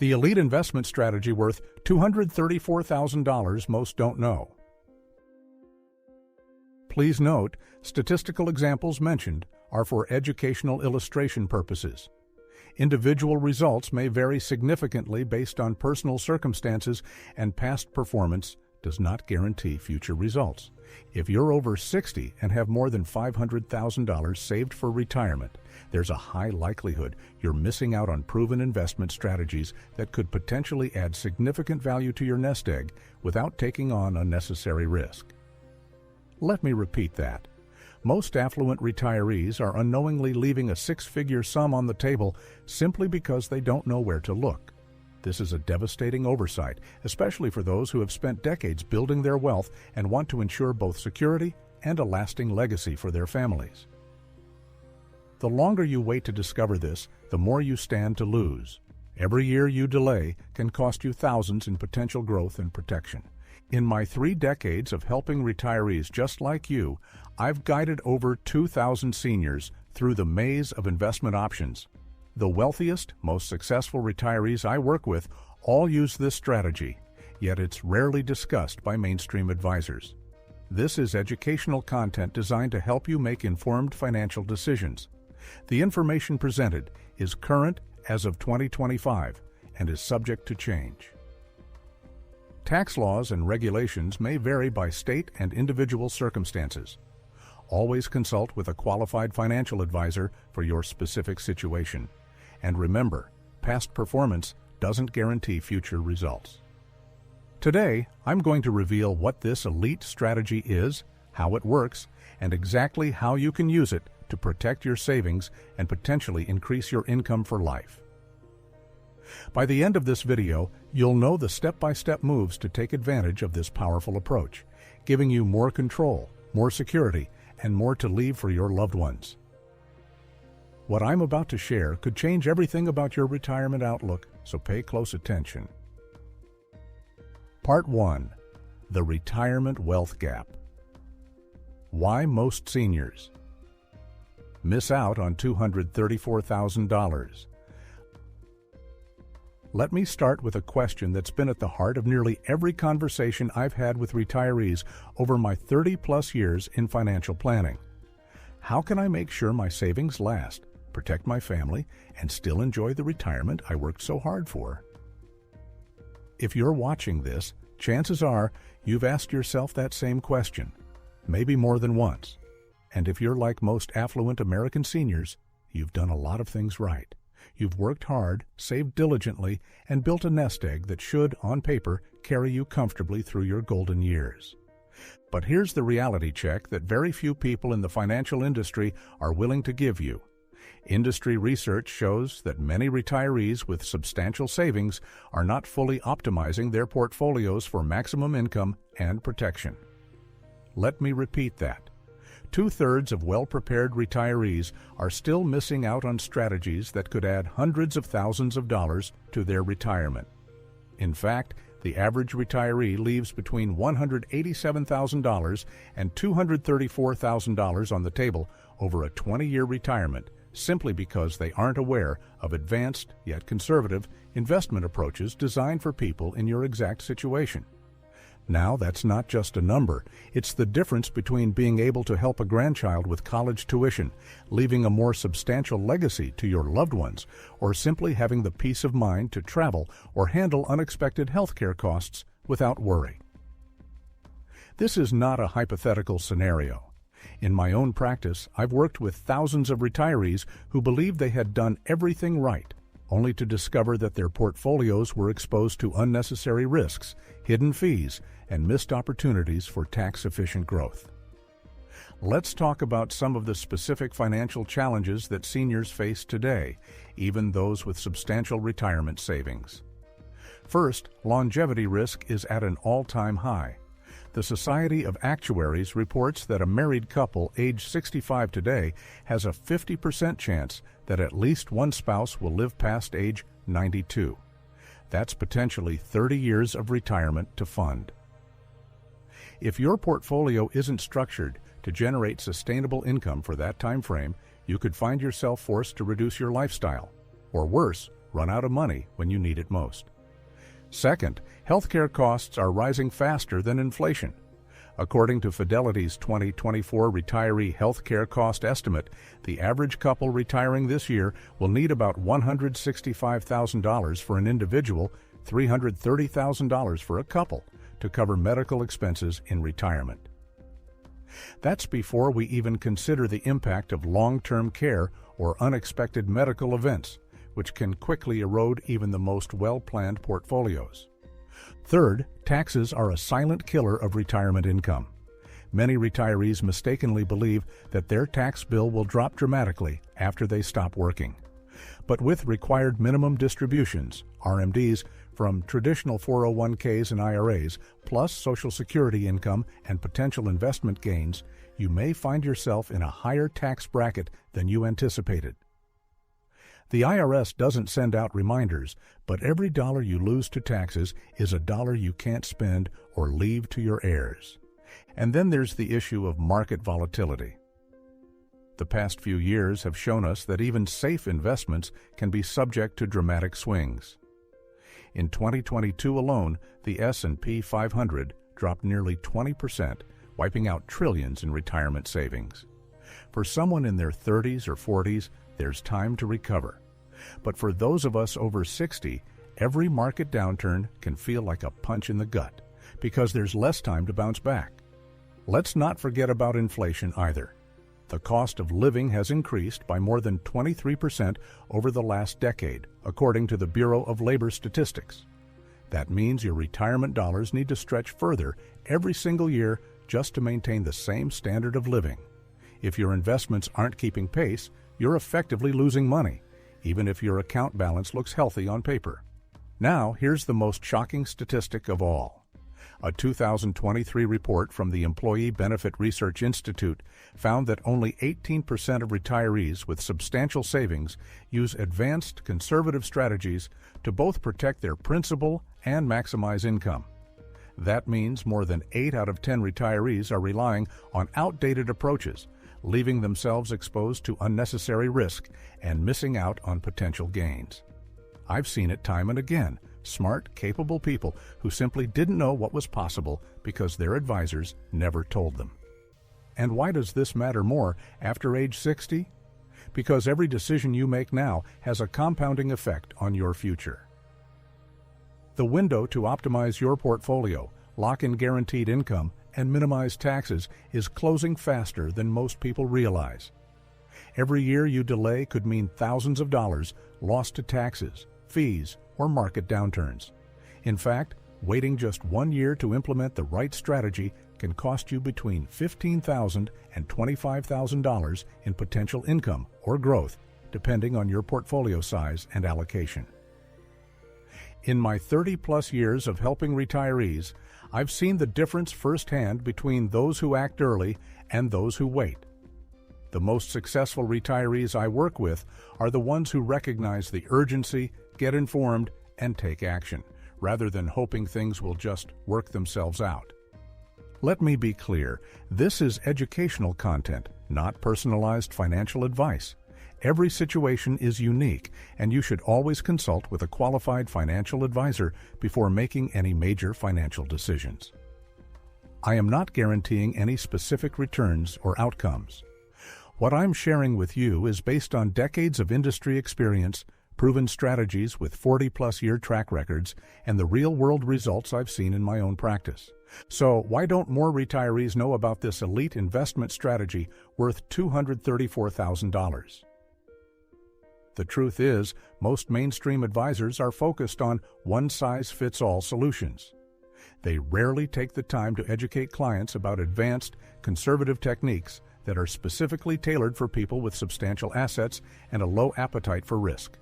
The elite investment strategy worth $234,000 most don't know. Please note, statistical examples mentioned are for educational illustration purposes. Individual results may vary significantly based on personal circumstances, and past performance does not guarantee future results. If you're over 60 and have more than $500,000 saved for retirement, there's a high likelihood you're missing out on proven investment strategies that could potentially add significant value to your nest egg without taking on unnecessary risk. Let me repeat that. Most affluent retirees are unknowingly leaving a six-figure sum on the table simply because they don't know where to look. This is a devastating oversight, especially for those who have spent decades building their wealth and want to ensure both security and a lasting legacy for their families. The longer you wait to discover this, the more you stand to lose. Every year you delay can cost you thousands in potential growth and protection. In my 3 decades of helping retirees just like you, I've guided over 2,000 seniors through the maze of investment options. The wealthiest, most successful retirees I work with all use this strategy, yet it's rarely discussed by mainstream advisors. This is educational content designed to help you make informed financial decisions. The information presented is current as of 2025 and is subject to change. Tax laws and regulations may vary by state and individual circumstances. Always consult with a qualified financial advisor for your specific situation. And remember, past performance doesn't guarantee future results. Today, I'm going to reveal what this elite strategy is, how it works, and exactly how you can use it to protect your savings and potentially increase your income for life. By the end of this video, you'll know the step-by-step moves to take advantage of this powerful approach, giving you more control, more security, and more to leave for your loved ones. What I'm about to share could change everything about your retirement outlook, so pay close attention. Part 1. The Retirement Wealth Gap. Why most seniors miss out on $234,000. Let me start with a question that's been at the heart of nearly every conversation I've had with retirees over my 30-plus years in financial planning. How can I make sure my savings last, protect my family, and still enjoy the retirement I worked so hard for? If you're watching this, chances are you've asked yourself that same question, maybe more than once. And if you're like most affluent American seniors, you've done a lot of things right. You've worked hard, saved diligently, and built a nest egg that should, on paper, carry you comfortably through your golden years. But here's the reality check that very few people in the financial industry are willing to give you. Industry research shows that many retirees with substantial savings are not fully optimizing their portfolios for maximum income and protection. Let me repeat that. 2/3 of well-prepared retirees are still missing out on strategies that could add hundreds of thousands of dollars to their retirement. In fact, the average retiree leaves between $187,000 and $234,000 on the table over a 20-year retirement simply because they aren't aware of advanced, yet conservative, investment approaches designed for people in your exact situation. Now, that's not just a number. It's the difference between being able to help a grandchild with college tuition, leaving a more substantial legacy to your loved ones, or simply having the peace of mind to travel or handle unexpected healthcare costs without worry. This is not a hypothetical scenario. In my own practice, I've worked with thousands of retirees who believed they had done everything right, only to discover that their portfolios were exposed to unnecessary risks, hidden fees, and missed opportunities for tax-efficient growth. Let's talk about some of the specific financial challenges that seniors face today, even those with substantial retirement savings. First, longevity risk is at an all-time high. The Society of Actuaries reports that a married couple age 65 today has a 50% chance that at least one spouse will live past age 92. That's potentially 30 years of retirement to fund. If your portfolio isn't structured to generate sustainable income for that time frame, you could find yourself forced to reduce your lifestyle, or worse, run out of money when you need it most. Second, healthcare costs are rising faster than inflation. According to Fidelity's 2024 retiree healthcare cost estimate, the average couple retiring this year will need about $165,000 for an individual, $330,000 for a couple, to cover medical expenses in retirement. That's before we even consider the impact of long-term care or unexpected medical events, which can quickly erode even the most well-planned portfolios. Third, taxes are a silent killer of retirement income. Many retirees mistakenly believe that their tax bill will drop dramatically after they stop working. But with required minimum distributions, RMDs, from traditional 401ks and IRAs, plus Social Security income and potential investment gains, you may find yourself in a higher tax bracket than you anticipated. The IRS doesn't send out reminders, but every dollar you lose to taxes is a dollar you can't spend or leave to your heirs. And then there's the issue of market volatility. The past few years have shown us that even safe investments can be subject to dramatic swings. In 2022 alone, the S&P 500 dropped nearly 20%, wiping out trillions in retirement savings. For someone in their 30s or 40s, there's time to recover. But for those of us over 60, every market downturn can feel like a punch in the gut because there's less time to bounce back. Let's not forget about inflation either. The cost of living has increased by more than 23% over the last decade, according to the Bureau of Labor Statistics. That means your retirement dollars need to stretch further every single year just to maintain the same standard of living. If your investments aren't keeping pace, you're effectively losing money, even if your account balance looks healthy on paper. Now, here's the most shocking statistic of all. A 2023 report from the Employee Benefit Research Institute found that only 18% of retirees with substantial savings use advanced conservative strategies to both protect their principal and maximize income. That means more than 8 out of 10 retirees are relying on outdated approaches, leaving themselves exposed to unnecessary risk and missing out on potential gains. I've seen it time and again. Smart, capable people who simply didn't know what was possible because their advisors never told them. And why does this matter more after age 60? Because every decision you make now has a compounding effect on your future. The window to optimize your portfolio, lock in guaranteed income, and minimize taxes is closing faster than most people realize. Every year you delay could mean thousands of dollars lost to taxes, fees, or market downturns. In fact, waiting just 1 year to implement the right strategy can cost you between $15,000 and $25,000 in potential income or growth, depending on your portfolio size and allocation. In my 30-plus years of helping retirees, I've seen the difference firsthand between those who act early and those who wait. The most successful retirees I work with are the ones who recognize the urgency, get informed, and take action, rather than hoping things will just work themselves out. Let me be clear, this is educational content, not personalized financial advice. Every situation is unique, and you should always consult with a qualified financial advisor before making any major financial decisions. I am not guaranteeing any specific returns or outcomes. What I'm sharing with you is based on decades of industry experience, proven strategies with 40-plus year track records, and the real-world results I've seen in my own practice. So why don't more retirees know about this elite investment strategy worth $234,000? The truth is, most mainstream advisors are focused on one-size-fits-all solutions. They rarely take the time to educate clients about advanced, conservative techniques that are specifically tailored for people with substantial assets and a low appetite for risk.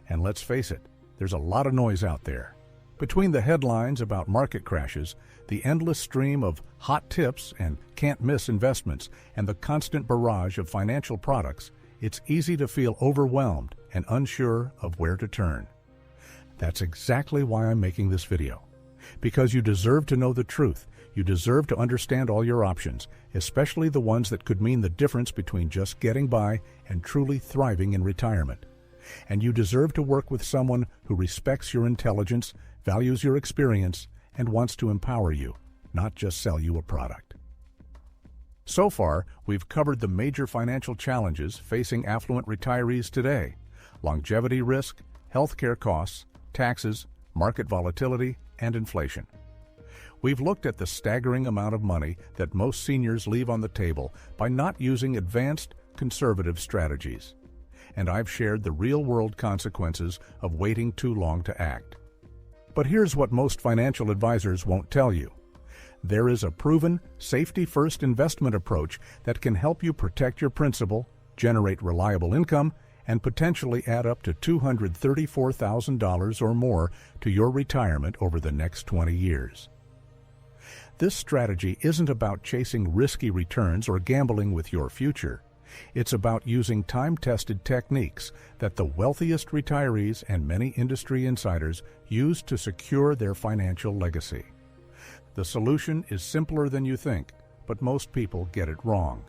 And let's face it, there's a lot of noise out there. Between the headlines about market crashes, the endless stream of hot tips and can't-miss investments, and the constant barrage of financial products, it's easy to feel overwhelmed and unsure of where to turn. That's exactly why I'm making this video. Because you deserve to know the truth. You deserve to understand all your options, especially the ones that could mean the difference between just getting by and truly thriving in retirement. And you deserve to work with someone who respects your intelligence, values your experience, and wants to empower you, not just sell you a product. So far, we've covered the major financial challenges facing affluent retirees today: longevity risk, healthcare costs, taxes, market volatility, and inflation. We've looked at the staggering amount of money that most seniors leave on the table by not using advanced, conservative strategies. And I've shared the real-world consequences of waiting too long to act. But here's what most financial advisors won't tell you. There is a proven, safety-first investment approach that can help you protect your principal, generate reliable income, and potentially add up to $234,000 or more to your retirement over the next 20 years. This strategy isn't about chasing risky returns or gambling with your future. It's about using time-tested techniques that the wealthiest retirees and many industry insiders use to secure their financial legacy. The solution is simpler than you think, but most people get it wrong.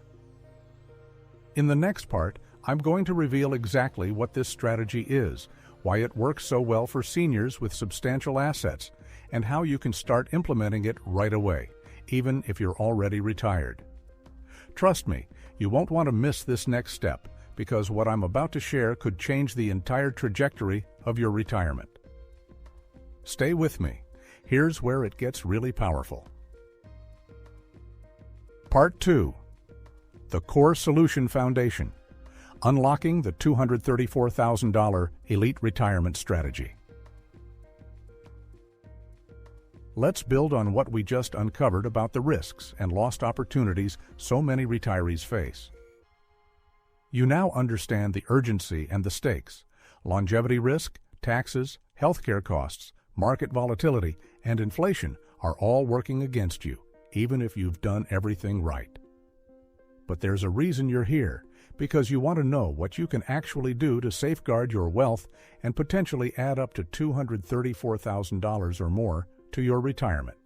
In the next part, I'm going to reveal exactly what this strategy is, why it works so well for seniors with substantial assets, and how you can start implementing it right away, even if you're already retired. Trust me, you won't want to miss this next step, because what I'm about to share could change the entire trajectory of your retirement. Stay with me. Here's where it gets really powerful. Part 2. The Core Solution Foundation. Unlocking the $234,000 Elite Retirement Strategy. Let's build on what we just uncovered about the risks and lost opportunities so many retirees face. You now understand the urgency and the stakes. Longevity risk, taxes, healthcare costs, market volatility, and inflation are all working against you, even if you've done everything right. But there's a reason you're here, because you want to know what you can actually do to safeguard your wealth and potentially add up to $234,000 or more to your retirement.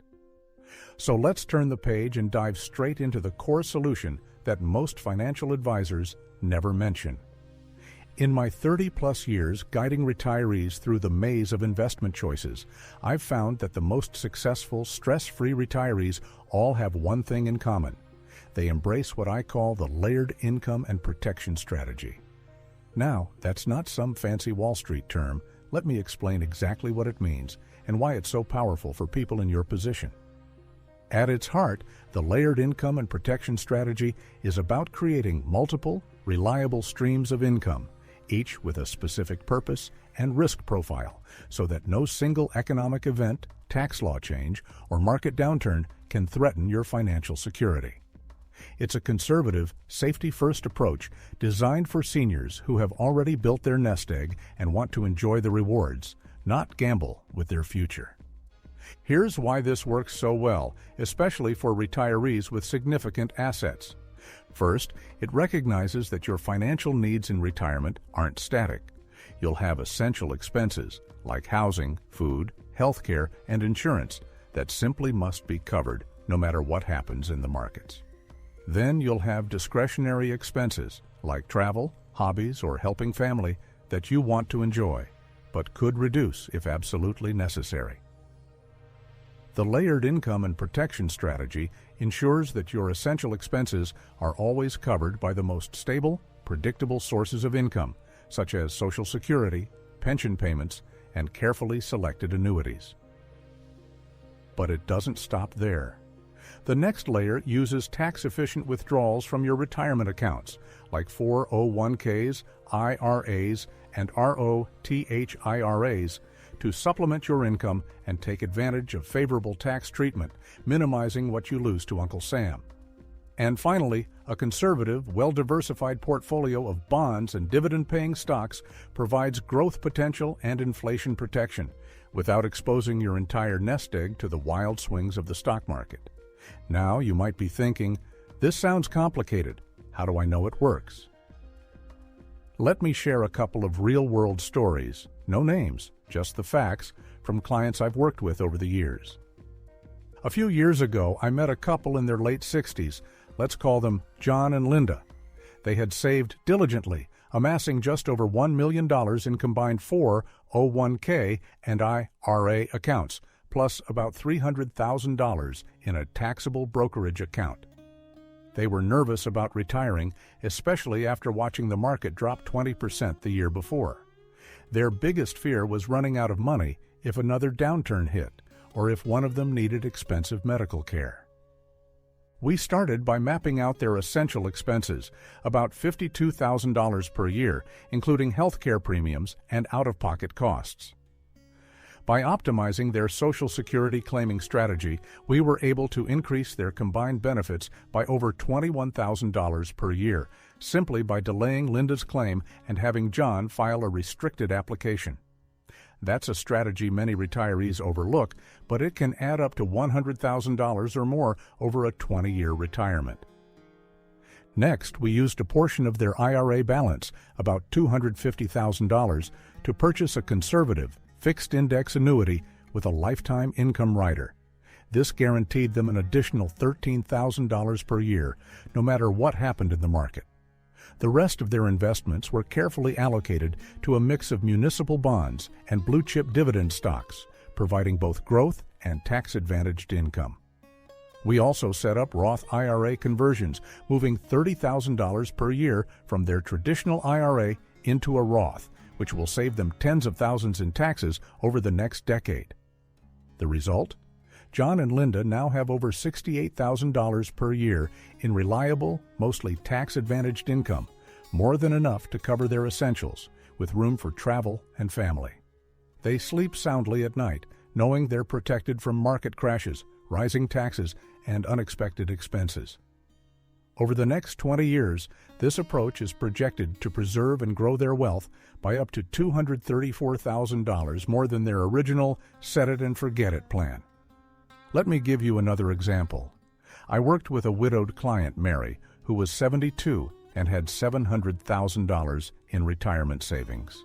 So let's turn the page and dive straight into the core solution that most financial advisors never mention. In my 30-plus years guiding retirees through the maze of investment choices, I've found that the most successful, stress-free retirees all have one thing in common. They embrace what I call the layered income and protection strategy. Now, that's not some fancy Wall Street term. Let me explain exactly what it means and why it's so powerful for people in your position. At its heart, the layered income and protection strategy is about creating multiple, reliable streams of income, each with a specific purpose and risk profile, so that no single economic event, tax law change, or market downturn can threaten your financial security. It's a conservative, safety-first approach designed for seniors who have already built their nest egg and want to enjoy the rewards, not gamble with their future. Here's why this works so well, especially for retirees with significant assets. First, it recognizes that your financial needs in retirement aren't static. You'll have essential expenses like housing, food, healthcare, and insurance that simply must be covered no matter what happens in the markets. Then you'll have discretionary expenses like travel, hobbies, or helping family that you want to enjoy, but could reduce if absolutely necessary. The layered income and protection strategy ensures that your essential expenses are always covered by the most stable, predictable sources of income, such as Social Security, pension payments, and carefully selected annuities. But it doesn't stop there. The next layer uses tax-efficient withdrawals from your retirement accounts, like 401ks, IRAs, and ROTHIRAs, to supplement your income and take advantage of favorable tax treatment, minimizing what you lose to Uncle Sam. And finally, a conservative, well-diversified portfolio of bonds and dividend-paying stocks provides growth potential and inflation protection, without exposing your entire nest egg to the wild swings of the stock market. Now you might be thinking, this sounds complicated. How do I know it works? Let me share a couple of real-world stories, no names, just the facts, from clients I've worked with over the years. A few years ago, I met a couple in their late 60s. Let's call them John and Linda. They had saved diligently amassing just over $1 million in combined 401k and IRA accounts, plus about $300,000 in a taxable brokerage account. They were nervous about retiring, especially after watching the market drop 20% the year before. Their biggest fear was running out of money if another downturn hit, or if one of them needed expensive medical care. We started by mapping out their essential expenses, about $52,000 per year, including health care premiums and out-of-pocket costs. By optimizing their Social Security claiming strategy, we were able to increase their combined benefits by over $21,000 per year, simply by delaying Linda's claim and having John file a restricted application. That's a strategy many retirees overlook, but it can add up to $100,000 or more over a 20-year retirement. Next, we used a portion of their IRA balance, about $250,000, to purchase a conservative, fixed-index annuity with a lifetime income rider. This guaranteed them an additional $13,000 per year, no matter what happened in the market. The rest of their investments were carefully allocated to a mix of municipal bonds and blue-chip dividend stocks, providing both growth and tax-advantaged income. We also set up Roth IRA conversions, moving $30,000 per year from their traditional IRA into a Roth, which will save them tens of thousands in taxes over the next decade. The result? John and Linda now have over $68,000 per year in reliable, mostly tax-advantaged income, more than enough to cover their essentials, with room for travel and family. They sleep soundly at night, knowing they're protected from market crashes, rising taxes, and unexpected expenses. Over the next 20 years, this approach is projected to preserve and grow their wealth by up to $234,000 more than their original set-it-and-forget-it plan. Let me give you another example. I worked with a widowed client, Mary, who was 72 and had $700,000 in retirement savings.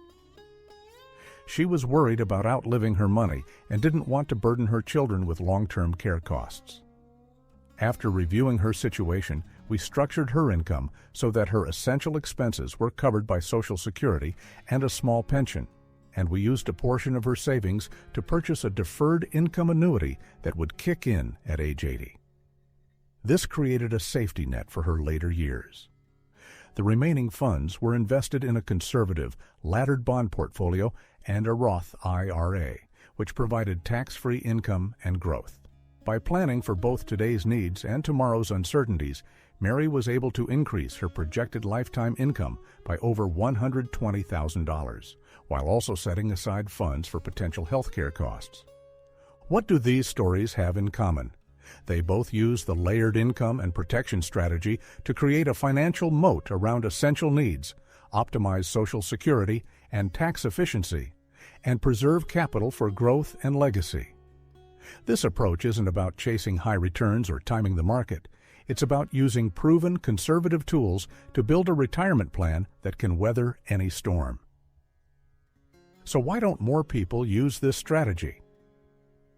She was worried about outliving her money and didn't want to burden her children with long-term care costs. After reviewing her situation, we structured her income so that her essential expenses were covered by Social Security and a small pension, and we used a portion of her savings to purchase a deferred income annuity that would kick in at age 80. This created a safety net for her later years. The remaining funds were invested in a conservative, laddered bond portfolio and a Roth IRA, which provided tax-free income and growth. By planning for both today's needs and tomorrow's uncertainties, Mary was able to increase her projected lifetime income by over $120,000, while also setting aside funds for potential health care costs. What do these stories have in common? They both use the layered income and protection strategy to create a financial moat around essential needs, optimize Social Security and tax efficiency, and preserve capital for growth and legacy. This approach isn't about chasing high returns or timing the market. It's about using proven conservative tools to build a retirement plan that can weather any storm. So why don't more people use this strategy?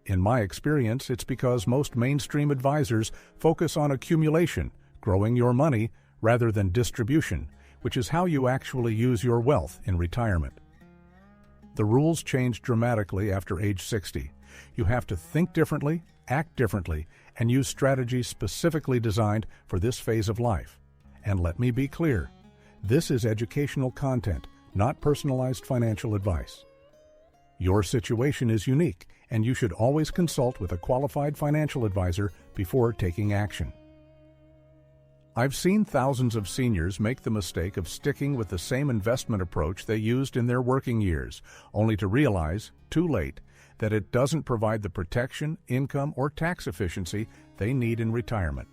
In my experience, it's because most mainstream advisors focus on accumulation, growing your money, rather than distribution, which is how you actually use your wealth in retirement. The rules change dramatically after age 60. You have to think differently, act differently, and use strategies specifically designed for this phase of life. And let me be clear, this is educational content, not personalized financial advice. Your situation is unique, and you should always consult with a qualified financial advisor before taking action. I've seen thousands of seniors make the mistake of sticking with the same investment approach they used in their working years, only to realize, too late, that it doesn't provide the protection, income, or tax efficiency they need in retirement.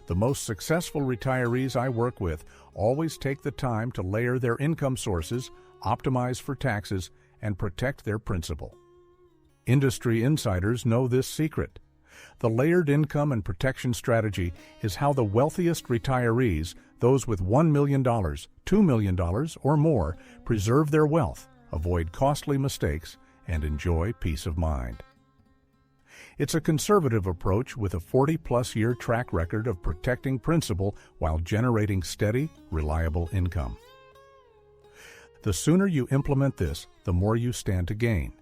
The most successful retirees I work with always take the time to layer their income sources, optimize for taxes, and protect their principal. Industry insiders know this secret. The layered income and protection strategy is how the wealthiest retirees, those with $1 million, $2 million, or more, preserve their wealth, avoid costly mistakes, and enjoy peace of mind. It's a conservative approach with a 40-plus year track record of protecting principal while generating steady, reliable income. The sooner you implement this, the more you stand to gain.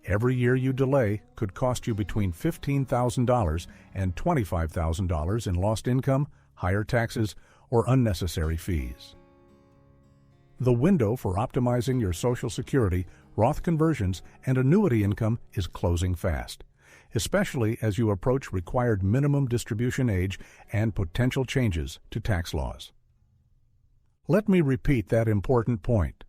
Every year you delay could cost you between $15,000 and $25,000 in lost income, higher taxes, or unnecessary fees. The window for optimizing your Social Security, Roth conversions, and annuity income is closing fast, especially as you approach required minimum distribution age and potential changes to tax laws. Let me repeat that important point.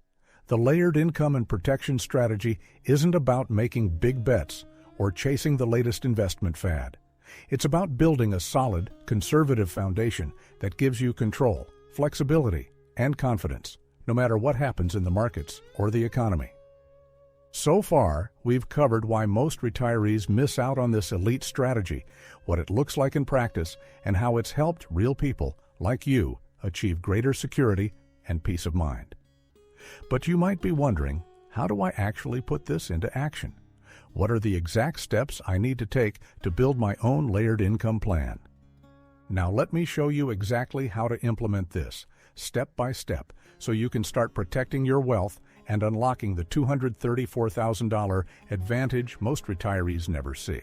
The layered income and protection strategy isn't about making big bets or chasing the latest investment fad. It's about building a solid, conservative foundation that gives you control, flexibility, and confidence, no matter what happens in the markets or the economy. So far, we've covered why most retirees miss out on this elite strategy, what it looks like in practice, and how it's helped real people like you achieve greater security and peace of mind. But you might be wondering, how do I actually put this into action? What are the exact steps I need to take to build my own layered income plan? Now let me show you exactly how to implement this, step by step, so you can start protecting your wealth and unlocking the $234,000 advantage most retirees never see.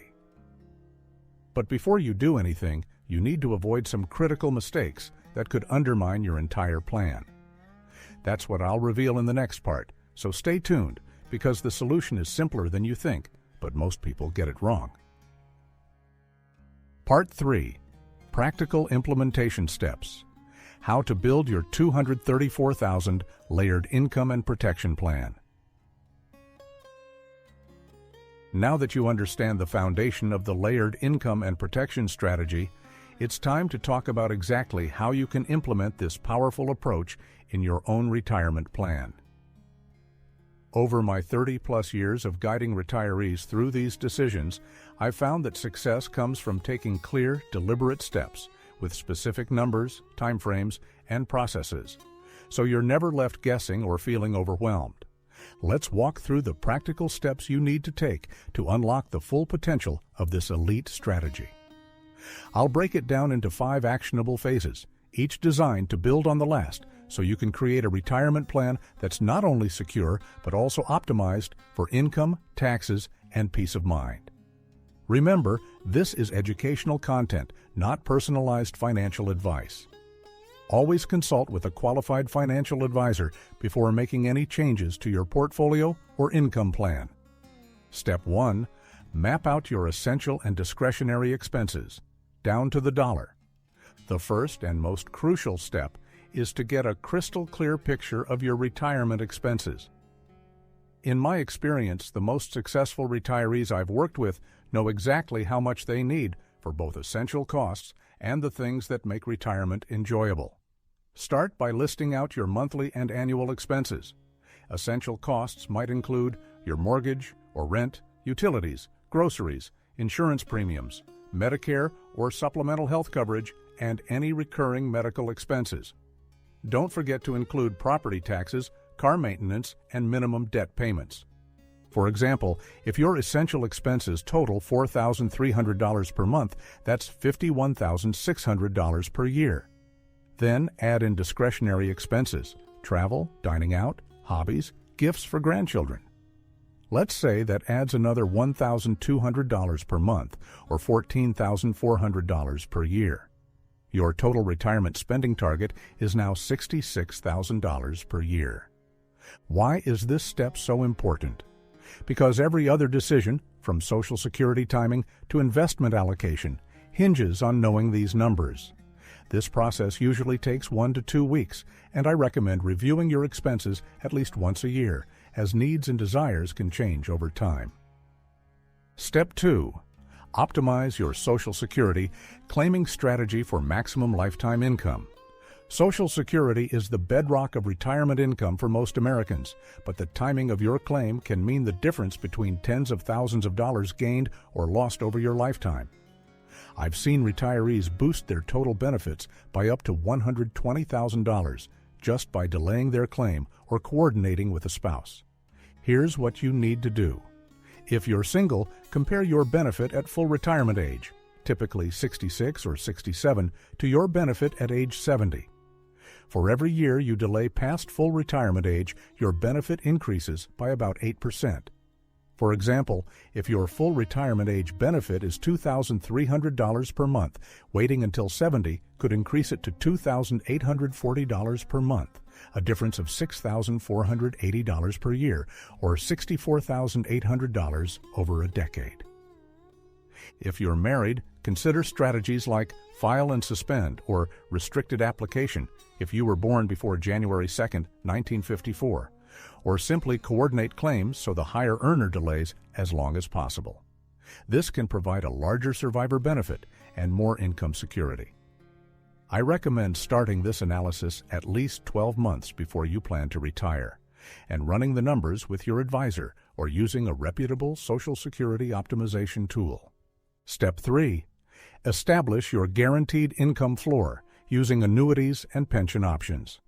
But before you do anything, you need to avoid some critical mistakes that could undermine your entire plan. That's what I'll reveal in the next part, so stay tuned, because the solution is simpler than you think, but most people get it wrong. Part 3. Practical Implementation Steps. How to build your $234,000 layered income and protection plan. Now that you understand the foundation of the layered income and protection strategy, it's time to talk about exactly how you can implement this powerful approach in your own retirement plan. Over my 30-plus years of guiding retirees through these decisions, I've found that success comes from taking clear, deliberate steps with specific numbers, timeframes, and processes, so you're never left guessing or feeling overwhelmed. Let's walk through the practical steps you need to take to unlock the full potential of this elite strategy. I'll break it down into 5 actionable phases, each designed to build on the last, so you can create a retirement plan that's not only secure, but also optimized for income, taxes, and peace of mind. Remember, this is educational content, not personalized financial advice. Always consult with a qualified financial advisor before making any changes to your portfolio or income plan. Step 1. Map out your essential and discretionary expenses, down to the dollar. The first and most crucial step is to get a crystal clear picture of your retirement expenses. In my experience, the most successful retirees I've worked with know exactly how much they need for both essential costs and the things that make retirement enjoyable. Start by listing out your monthly and annual expenses. Essential costs might include your mortgage or rent, utilities, groceries, insurance premiums, Medicare or supplemental health coverage, and any recurring medical expenses. Don't forget to include property taxes, car maintenance, and minimum debt payments. For example, if your essential expenses total $4,300 per month, that's $51,600 per year. Then add in discretionary expenses, travel, dining out, hobbies, gifts for grandchildren. Let's say that adds another $1,200 per month, or $14,400 per year. Your total retirement spending target is now $66,000 per year. Why is this step so important? Because every other decision, from Social Security timing to investment allocation, hinges on knowing these numbers. This process usually takes 1 to 2 weeks, and I recommend reviewing your expenses at least once a year, as needs and desires can change over time. Step 2. Optimize your Social Security claiming strategy for maximum lifetime income. Social Security is the bedrock of retirement income for most Americans, but the timing of your claim can mean the difference between tens of thousands of dollars gained or lost over your lifetime. I've seen retirees boost their total benefits by up to $120,000 just by delaying their claim or coordinating with a spouse. Here's what you need to do. If you're single, compare your benefit at full retirement age, typically 66 or 67, to your benefit at age 70. For every year you delay past full retirement age, your benefit increases by about 8%. For example, if your full retirement age benefit is $2,300 per month, waiting until 70 could increase it to $2,840 per month, a difference of $6,480 per year, or $64,800 over a decade. If you're married, consider strategies like file and suspend or restricted application if you were born before January 2, 1954, or simply coordinate claims so the higher earner delays as long as possible. This can provide a larger survivor benefit and more income security. I recommend starting this analysis at least 12 months before you plan to retire, and running the numbers with your advisor or using a reputable Social Security optimization tool. Step 3. Establish your guaranteed income floor using annuities and pension options.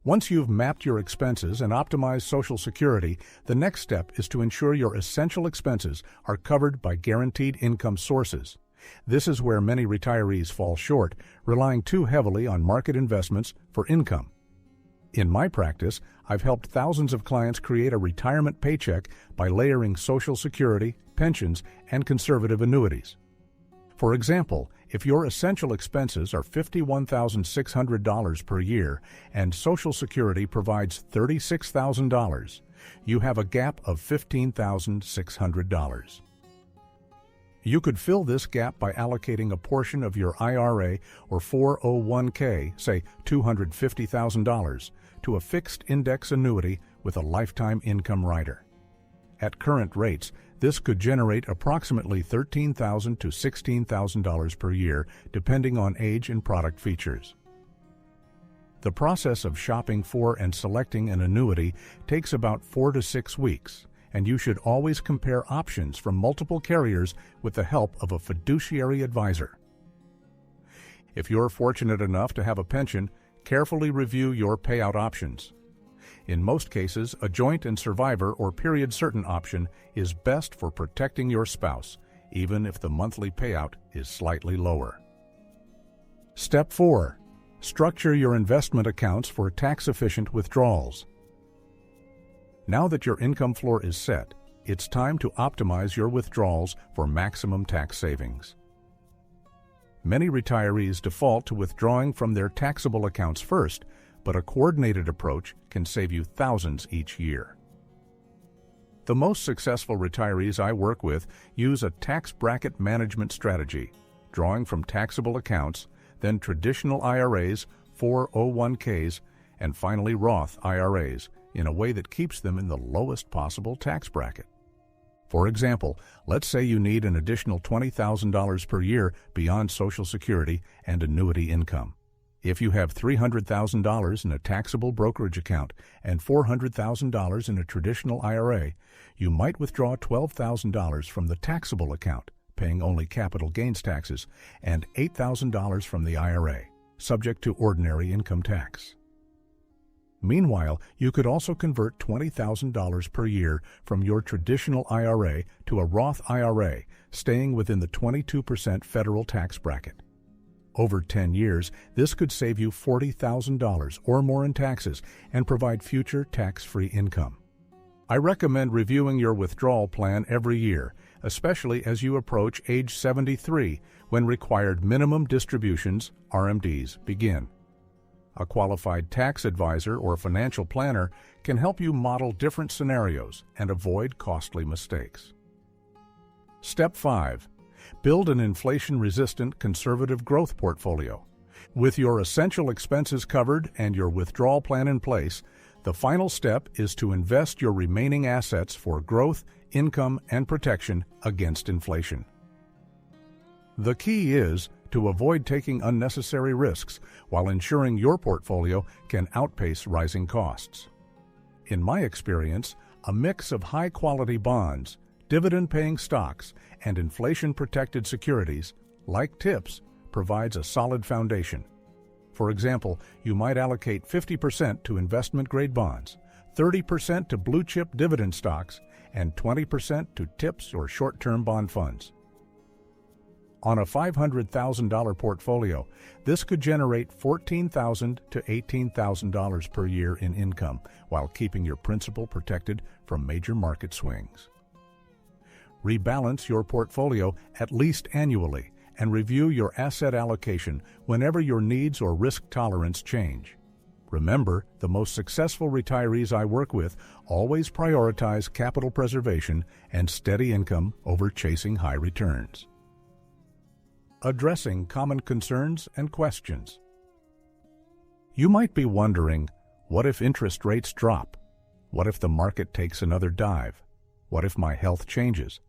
Once you've mapped your expenses and optimized Social Security, the next step is to ensure your essential expenses are covered by guaranteed income sources. This is where many retirees fall short, relying too heavily on market investments for income. In my practice, I've helped thousands of clients create a retirement paycheck by layering Social Security, pensions, and conservative annuities. For example, if your essential expenses are $51,600 per year and Social Security provides $36,000, you have a gap of $15,600. You could fill this gap by allocating a portion of your IRA or 401k, say $250,000, to a fixed index annuity with a lifetime income rider. At current rates, this could generate approximately $13,000 to $16,000 per year, depending on age and product features. The process of shopping for and selecting an annuity takes about 4 to 6 weeks, and you should always compare options from multiple carriers with the help of a fiduciary advisor. If you're fortunate enough to have a pension, carefully review your payout options. In most cases, a joint and survivor or period certain option is best for protecting your spouse, even if the monthly payout is slightly lower. Step 4. Structure your investment accounts for tax-efficient withdrawals. Now that your income floor is set, it's time to optimize your withdrawals for maximum tax savings. Many retirees default to withdrawing from their taxable accounts first, but a coordinated approach can save you thousands each year. The most successful retirees I work with use a tax bracket management strategy, drawing from taxable accounts, then traditional IRAs, 401ks, and finally Roth IRAs, in a way that keeps them in the lowest possible tax bracket. For example, let's say you need an additional $20,000 per year beyond Social Security and annuity income. If you have $300,000 in a taxable brokerage account and $400,000 in a traditional IRA, you might withdraw $12,000 from the taxable account, paying only capital gains taxes, and $8,000 from the IRA, subject to ordinary income tax. Meanwhile, you could also convert $20,000 per year from your traditional IRA to a Roth IRA, staying within the 22% federal tax bracket. Over 10 years, this could save you $40,000 or more in taxes and provide future tax-free income. I recommend reviewing your withdrawal plan every year, especially as you approach age 73, when required minimum distributions, RMDs, begin. A qualified tax advisor or financial planner can help you model different scenarios and avoid costly mistakes. Step 5. Build an inflation-resistant conservative growth portfolio. With your essential expenses covered and your withdrawal plan in place, the final step is to invest your remaining assets for growth, income, and protection against inflation. The key is to avoid taking unnecessary risks while ensuring your portfolio can outpace rising costs. In my experience, a mix of high-quality bonds, dividend-paying stocks, and inflation-protected securities, like TIPS, provides a solid foundation. For example, you might allocate 50% to investment-grade bonds, 30% to blue-chip dividend stocks, and 20% to tips or short-term bond funds. On a $500,000 portfolio, this could generate $14,000 to $18,000 per year in income while keeping your principal protected from major market swings. Rebalance your portfolio at least annually and review your asset allocation whenever your needs or risk tolerance change. Remember, the most successful retirees I work with always prioritize capital preservation and steady income over chasing high returns. Addressing common concerns and questions. You might be wondering, what if interest rates drop? What if the market takes another dive? What if my health changes?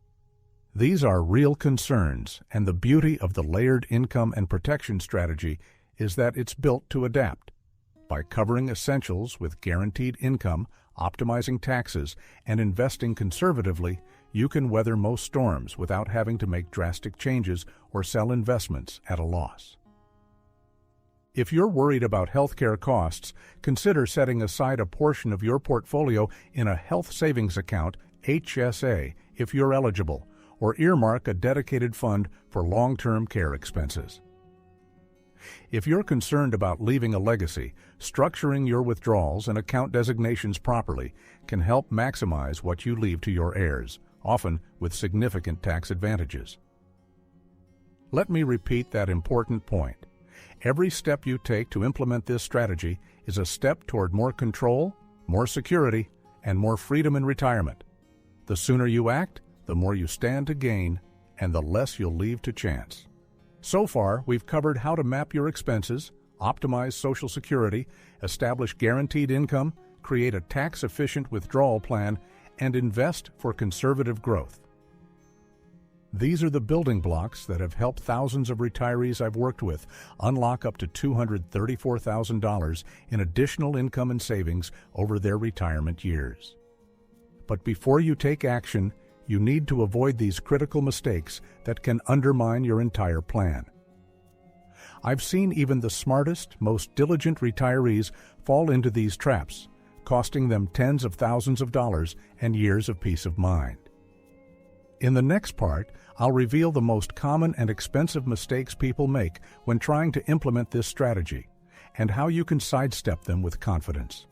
These are real concerns, and the beauty of the layered income and protection strategy is that it's built to adapt. By covering essentials with guaranteed income, optimizing taxes, and investing conservatively, you can weather most storms without having to make drastic changes or sell investments at a loss. If you're worried about healthcare costs, consider setting aside a portion of your portfolio in a health savings account, HSA, if you're eligible, or earmark a dedicated fund for long-term care expenses. If you're concerned about leaving a legacy, structuring your withdrawals and account designations properly can help maximize what you leave to your heirs, often with significant tax advantages. Let me repeat that important point. Every step you take to implement this strategy is a step toward more control, more security, and more freedom in retirement. The sooner you act, the more you stand to gain, and the less you'll leave to chance. So far, we've covered how to map your expenses, optimize Social Security, establish guaranteed income, create a tax-efficient withdrawal plan, and invest for conservative growth. These are the building blocks that have helped thousands of retirees I've worked with unlock up to $234,000 in additional income and savings over their retirement years. But before you take action, you need to avoid these critical mistakes that can undermine your entire plan. I've seen even the smartest, most diligent retirees fall into these traps, costing them tens of thousands of dollars and years of peace of mind. In the next part, I'll reveal the most common and expensive mistakes people make when trying to implement this strategy, and how you can sidestep them with confidence.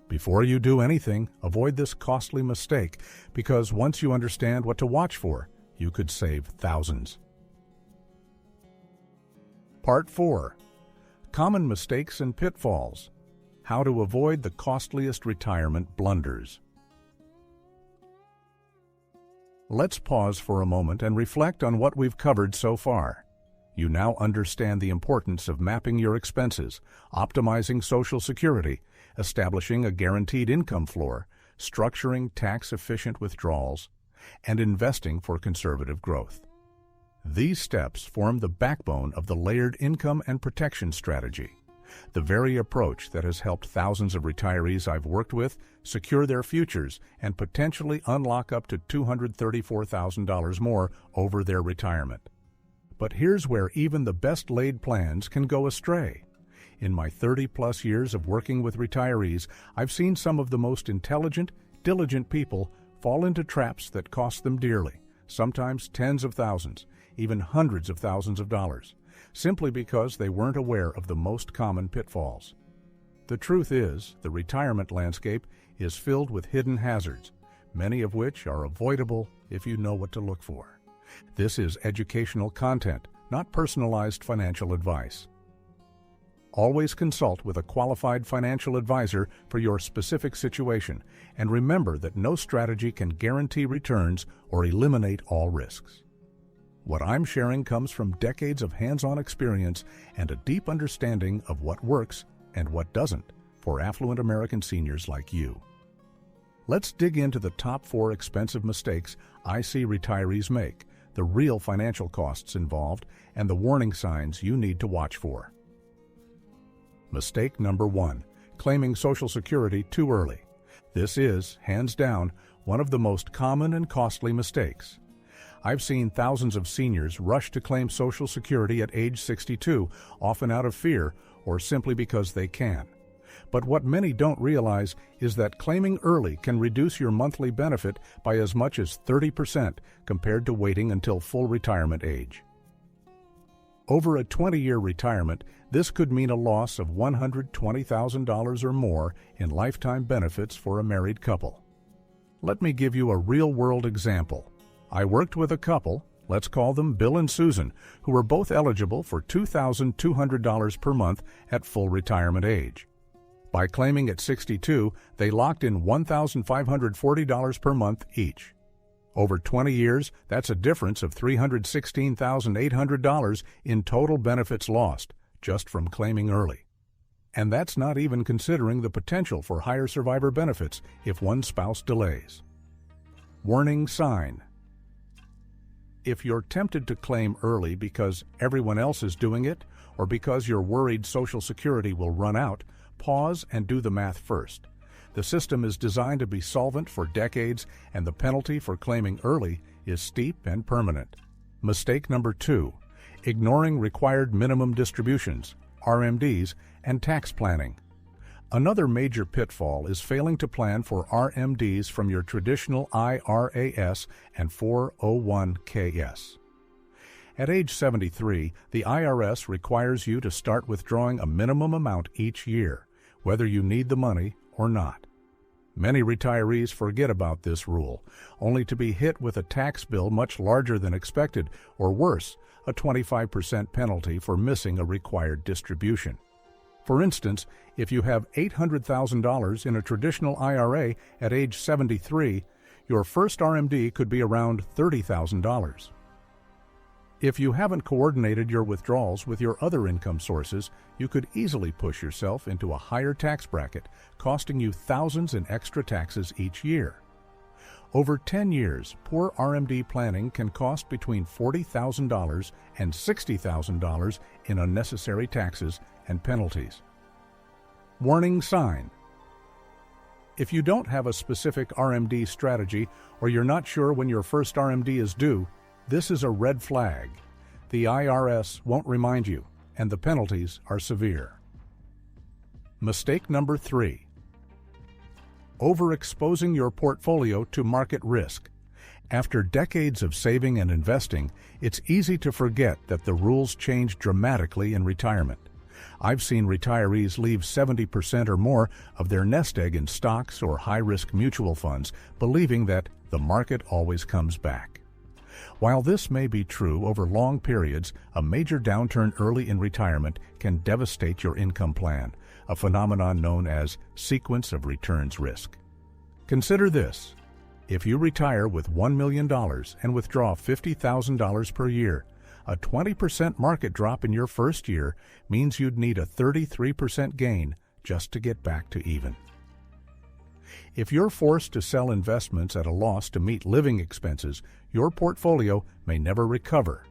Before you do anything, avoid this costly mistake, because once you understand what to watch for, you could save thousands. Part 4. Common Mistakes and Pitfalls. How to avoid the costliest retirement blunders. Let's pause for a moment and reflect on what we've covered so far. You now understand the importance of mapping your expenses, optimizing Social Security, establishing a guaranteed income floor, structuring tax-efficient withdrawals, and investing for conservative growth. These steps form the backbone of the layered income and protection strategy, the very approach that has helped thousands of retirees I've worked with secure their futures and potentially unlock up to $234,000 more over their retirement. But here's where even the best-laid plans can go astray. In my 30-plus years of working with retirees, I've seen some of the most intelligent, diligent people fall into traps that cost them dearly, sometimes tens of thousands, even hundreds of thousands of dollars, simply because they weren't aware of the most common pitfalls. The truth is, the retirement landscape is filled with hidden hazards, many of which are avoidable if you know what to look for. This is educational content, not personalized financial advice. Always consult with a qualified financial advisor for your specific situation, and remember that no strategy can guarantee returns or eliminate all risks. What I'm sharing comes from decades of hands-on experience and a deep understanding of what works and what doesn't for affluent American seniors like you. Let's dig into the top 4 expensive mistakes I see retirees make, the real financial costs involved, and the warning signs you need to watch for. Mistake number 1, claiming Social Security too early. This is, hands down, one of the most common and costly mistakes. I've seen thousands of seniors rush to claim Social Security at age 62, often out of fear or simply because they can. But what many don't realize is that claiming early can reduce your monthly benefit by as much as 30% compared to waiting until full retirement age. Over a 20-year retirement, this could mean a loss of $120,000 or more in lifetime benefits for a married couple. Let me give you a real-world example. I worked with a couple, let's call them Bill and Susan, who were both eligible for $2,200 per month at full retirement age. By claiming at 62, they locked in $1,540 per month each. Over 20 years, that's a difference of $316,800 in total benefits lost, just from claiming early. And that's not even considering the potential for higher survivor benefits if one spouse delays. Warning sign. If you're tempted to claim early because everyone else is doing it, or because you're worried Social Security will run out, pause and do the math first. The system is designed to be solvent for decades, and the penalty for claiming early is steep and permanent. Mistake number 2, ignoring required minimum distributions, RMDs, and tax planning. Another major pitfall is failing to plan for RMDs from your traditional IRAS and 401ks. At age 73, the IRS requires you to start withdrawing a minimum amount each year, whether you need the money or not. Many retirees forget about this rule, only to be hit with a tax bill much larger than expected, or worse, a 25% penalty for missing a required distribution. For instance, if you have $800,000 in a traditional IRA at age 73, your first RMD could be around $30,000. If you haven't coordinated your withdrawals with your other income sources, you could easily push yourself into a higher tax bracket, costing you thousands in extra taxes each year. Over 10 years, poor RMD planning can cost between $40,000 and $60,000 in unnecessary taxes and penalties. Warning sign. If you don't have a specific RMD strategy, or you're not sure when your first RMD is due, this is a red flag. The IRS won't remind you, and the penalties are severe. Mistake number 3. Overexposing your portfolio to market risk. After decades of saving and investing, it's easy to forget that the rules change dramatically in retirement. I've seen retirees leave 70% or more of their nest egg in stocks or high-risk mutual funds, believing that the market always comes back. While this may be true over long periods, a major downturn early in retirement can devastate your income plan, a phenomenon known as sequence of returns risk. Consider this. If you retire with $1 million and withdraw $50,000 per year, a 20% market drop in your first year means you'd need a 33% gain just to get back to even. If you're forced to sell investments at a loss to meet living expenses, your portfolio may never recover.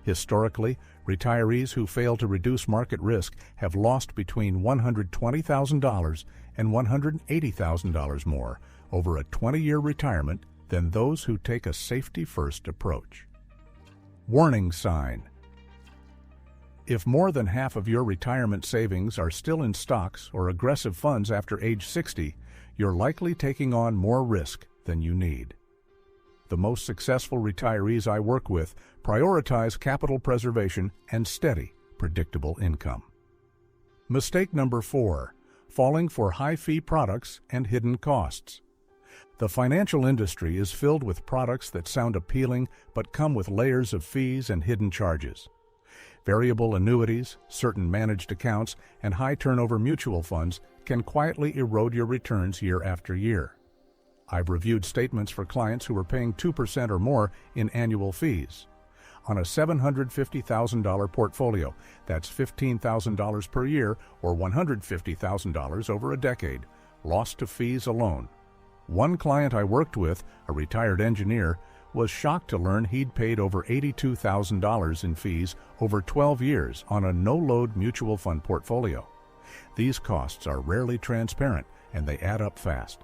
Historically, retirees who fail to reduce market risk have lost between $120,000 and $180,000 more over a 20-year retirement than those who take a safety-first approach. Warning sign. If more than half of your retirement savings are still in stocks or aggressive funds after age 60, you're likely taking on more risk than you need. The most successful retirees I work with prioritize capital preservation and steady, predictable income. Mistake number 4, falling for high-fee products and hidden costs. The financial industry is filled with products that sound appealing but come with layers of fees and hidden charges. Variable annuities, certain managed accounts, and high-turnover mutual funds can quietly erode your returns year after year. I've reviewed statements for clients who are paying 2% or more in annual fees. On a $750,000 portfolio, that's $15,000 per year or $150,000 over a decade, lost to fees alone. One client I worked with, a retired engineer, was shocked to learn he'd paid over $82,000 in fees over 12 years on a no-load mutual fund portfolio. These costs are rarely transparent, and they add up fast.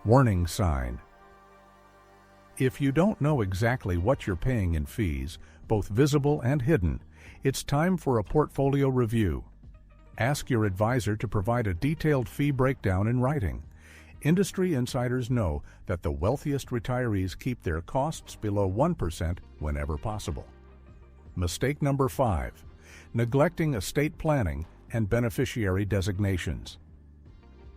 Warning sign. If you don't know exactly what you're paying in fees, both visible and hidden, it's time for a portfolio review. Ask your advisor to provide a detailed fee breakdown in writing. Industry insiders know that the wealthiest retirees keep their costs below 1% whenever possible. Mistake number 5, neglecting estate planning and beneficiary designations.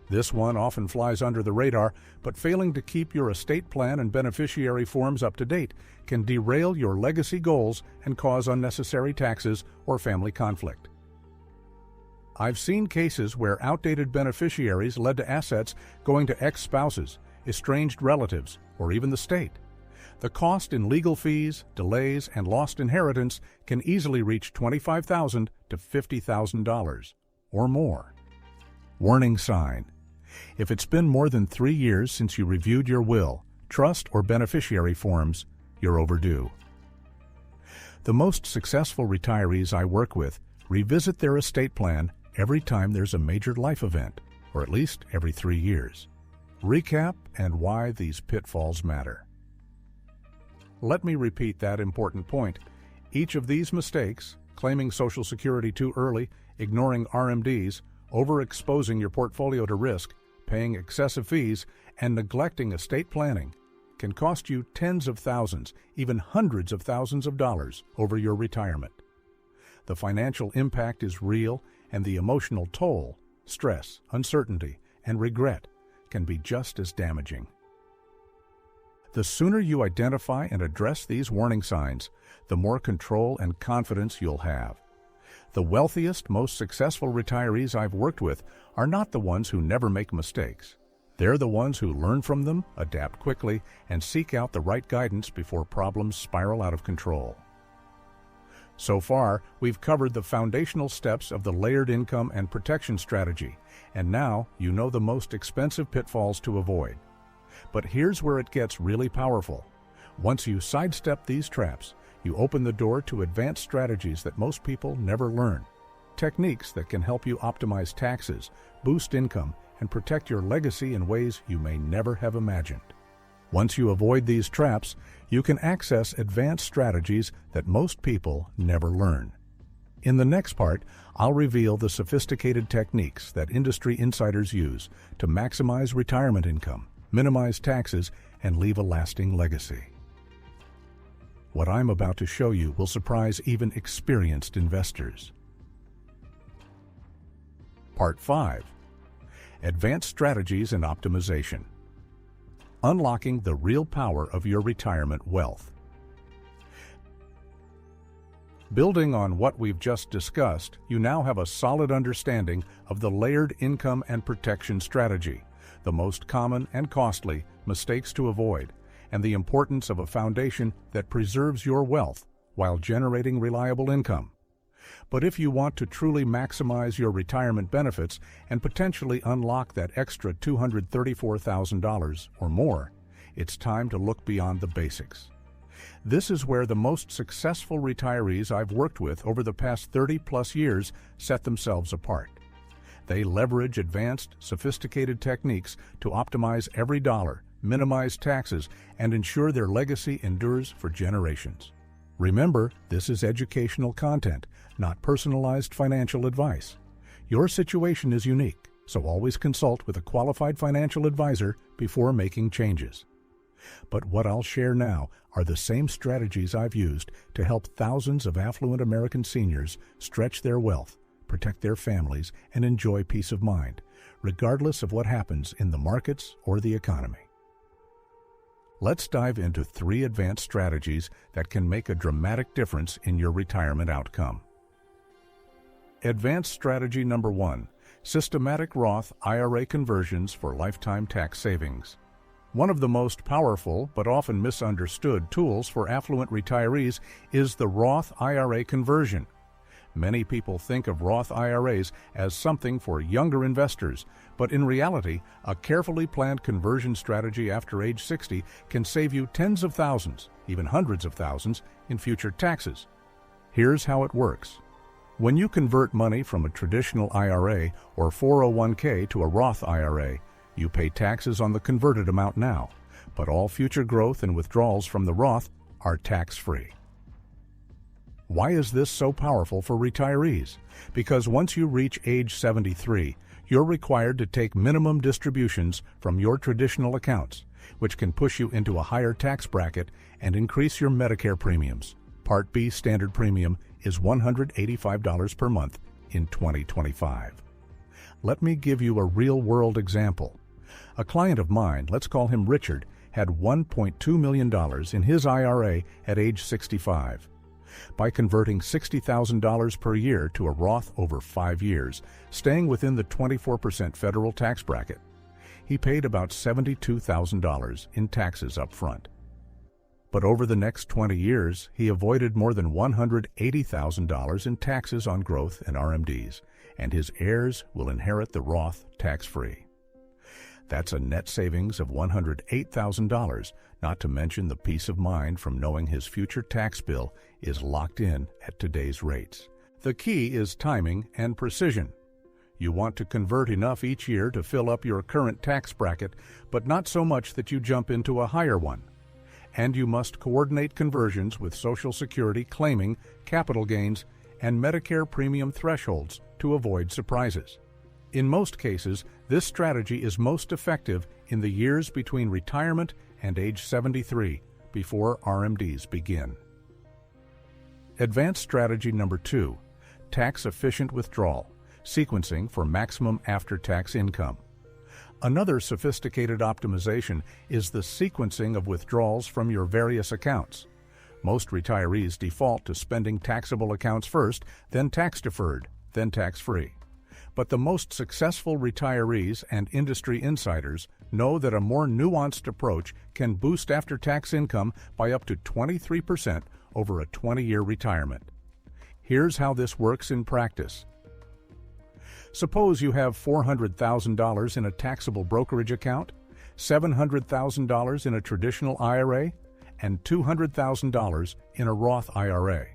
This one often flies under the radar, but failing to keep your estate plan and beneficiary forms up to date can derail your legacy goals and cause unnecessary taxes or family conflict. I've seen cases where outdated beneficiaries led to assets going to ex-spouses, estranged relatives, or even the state. The cost in legal fees, delays, and lost inheritance can easily reach $25,000 to $50,000 or more. Warning sign. If it's been more than 3 years since you reviewed your will, trust, or beneficiary forms, you're overdue. The most successful retirees I work with revisit their estate plan every time there's a major life event, or at least every 3 years. Recap and why these pitfalls matter. Let me repeat that important point. Each of these mistakes, claiming Social Security too early, ignoring RMDs, overexposing your portfolio to risk, paying excessive fees, and neglecting estate planning, can cost you tens of thousands, even hundreds of thousands of dollars over your retirement. The financial impact is real, and the emotional toll, stress, uncertainty, and regret can be just as damaging. The sooner you identify and address these warning signs, the more control and confidence you'll have. The wealthiest, most successful retirees I've worked with are not the ones who never make mistakes. They're the ones who learn from them, adapt quickly, and seek out the right guidance before problems spiral out of control. So far, we've covered the foundational steps of the layered income and protection strategy, and now you know the most expensive pitfalls to avoid. But here's where it gets really powerful. Once you sidestep these traps, you open the door to advanced strategies that most people never learn. Techniques that can help you optimize taxes, boost income, and protect your legacy in ways you may never have imagined. Once you avoid these traps, you can access advanced strategies that most people never learn. In the next part, I'll reveal the sophisticated techniques that industry insiders use to maximize retirement income, minimize taxes, and leave a lasting legacy. What I'm about to show you will surprise even experienced investors. Part 5. Advanced Strategies and Optimization. Unlocking the real power of your retirement wealth. Building on what we've just discussed, you now have a solid understanding of the layered income and protection strategy, the most common and costly mistakes to avoid, and the importance of a foundation that preserves your wealth while generating reliable income. But if you want to truly maximize your retirement benefits and potentially unlock that extra $234,000 or more, it's time to look beyond the basics. This is where the most successful retirees I've worked with over the past 30-plus years set themselves apart. They leverage advanced, sophisticated techniques to optimize every dollar, minimize taxes, and ensure their legacy endures for generations. Remember, this is educational content, not personalized financial advice. Your situation is unique, so always consult with a qualified financial advisor before making changes. But what I'll share now are the same strategies I've used to help thousands of affluent American seniors stretch their wealth, protect their families, and enjoy peace of mind, regardless of what happens in the markets or the economy. Let's dive into 3 advanced strategies that can make a dramatic difference in your retirement outcome. Advanced strategy number 1, systematic Roth IRA conversions for lifetime tax savings. One of the most powerful but often misunderstood tools for affluent retirees is the Roth IRA conversion. Many people think of Roth IRAs as something for younger investors, but in reality, a carefully planned conversion strategy after age 60 can save you tens of thousands, even hundreds of thousands, in future taxes. Here's how it works. When you convert money from a traditional IRA or 401k to a Roth IRA, you pay taxes on the converted amount now, but all future growth and withdrawals from the Roth are tax-free. Why is this so powerful for retirees? Because once you reach age 73, you're required to take minimum distributions from your traditional accounts, which can push you into a higher tax bracket and increase your Medicare premiums. Part B standard premium is $185 per month in 2025. Let me give you a real-world example. A client of mine, let's call him Richard, had $1.2 million in his IRA at age 65. By converting $60,000 per year to a Roth over 5 years, staying within the 24% federal tax bracket, he paid about $72,000 in taxes up front. But over the next 20 years, he avoided more than $180,000 in taxes on growth and RMDs, and his heirs will inherit the Roth tax-free. That's a net savings of $108,000, not to mention the peace of mind from knowing his future tax bill is locked in at today's rates. The key is timing and precision. You want to convert enough each year to fill up your current tax bracket, but not so much that you jump into a higher one. And you must coordinate conversions with Social Security claiming capital gains and Medicare premium thresholds to avoid surprises. In most cases, this strategy is most effective in the years between retirement and age 73, before RMDs begin. Advanced strategy number 2, tax-efficient withdrawal, sequencing for maximum after-tax income. Another sophisticated optimization is the sequencing of withdrawals from your various accounts. Most retirees default to spending taxable accounts first, then tax-deferred, then tax-free. But the most successful retirees and industry insiders know that a more nuanced approach can boost after-tax income by up to 23% over a 20-year retirement. Here's how this works in practice. Suppose you have $400,000 in a taxable brokerage account, $700,000 in a traditional IRA, and $200,000 in a Roth IRA.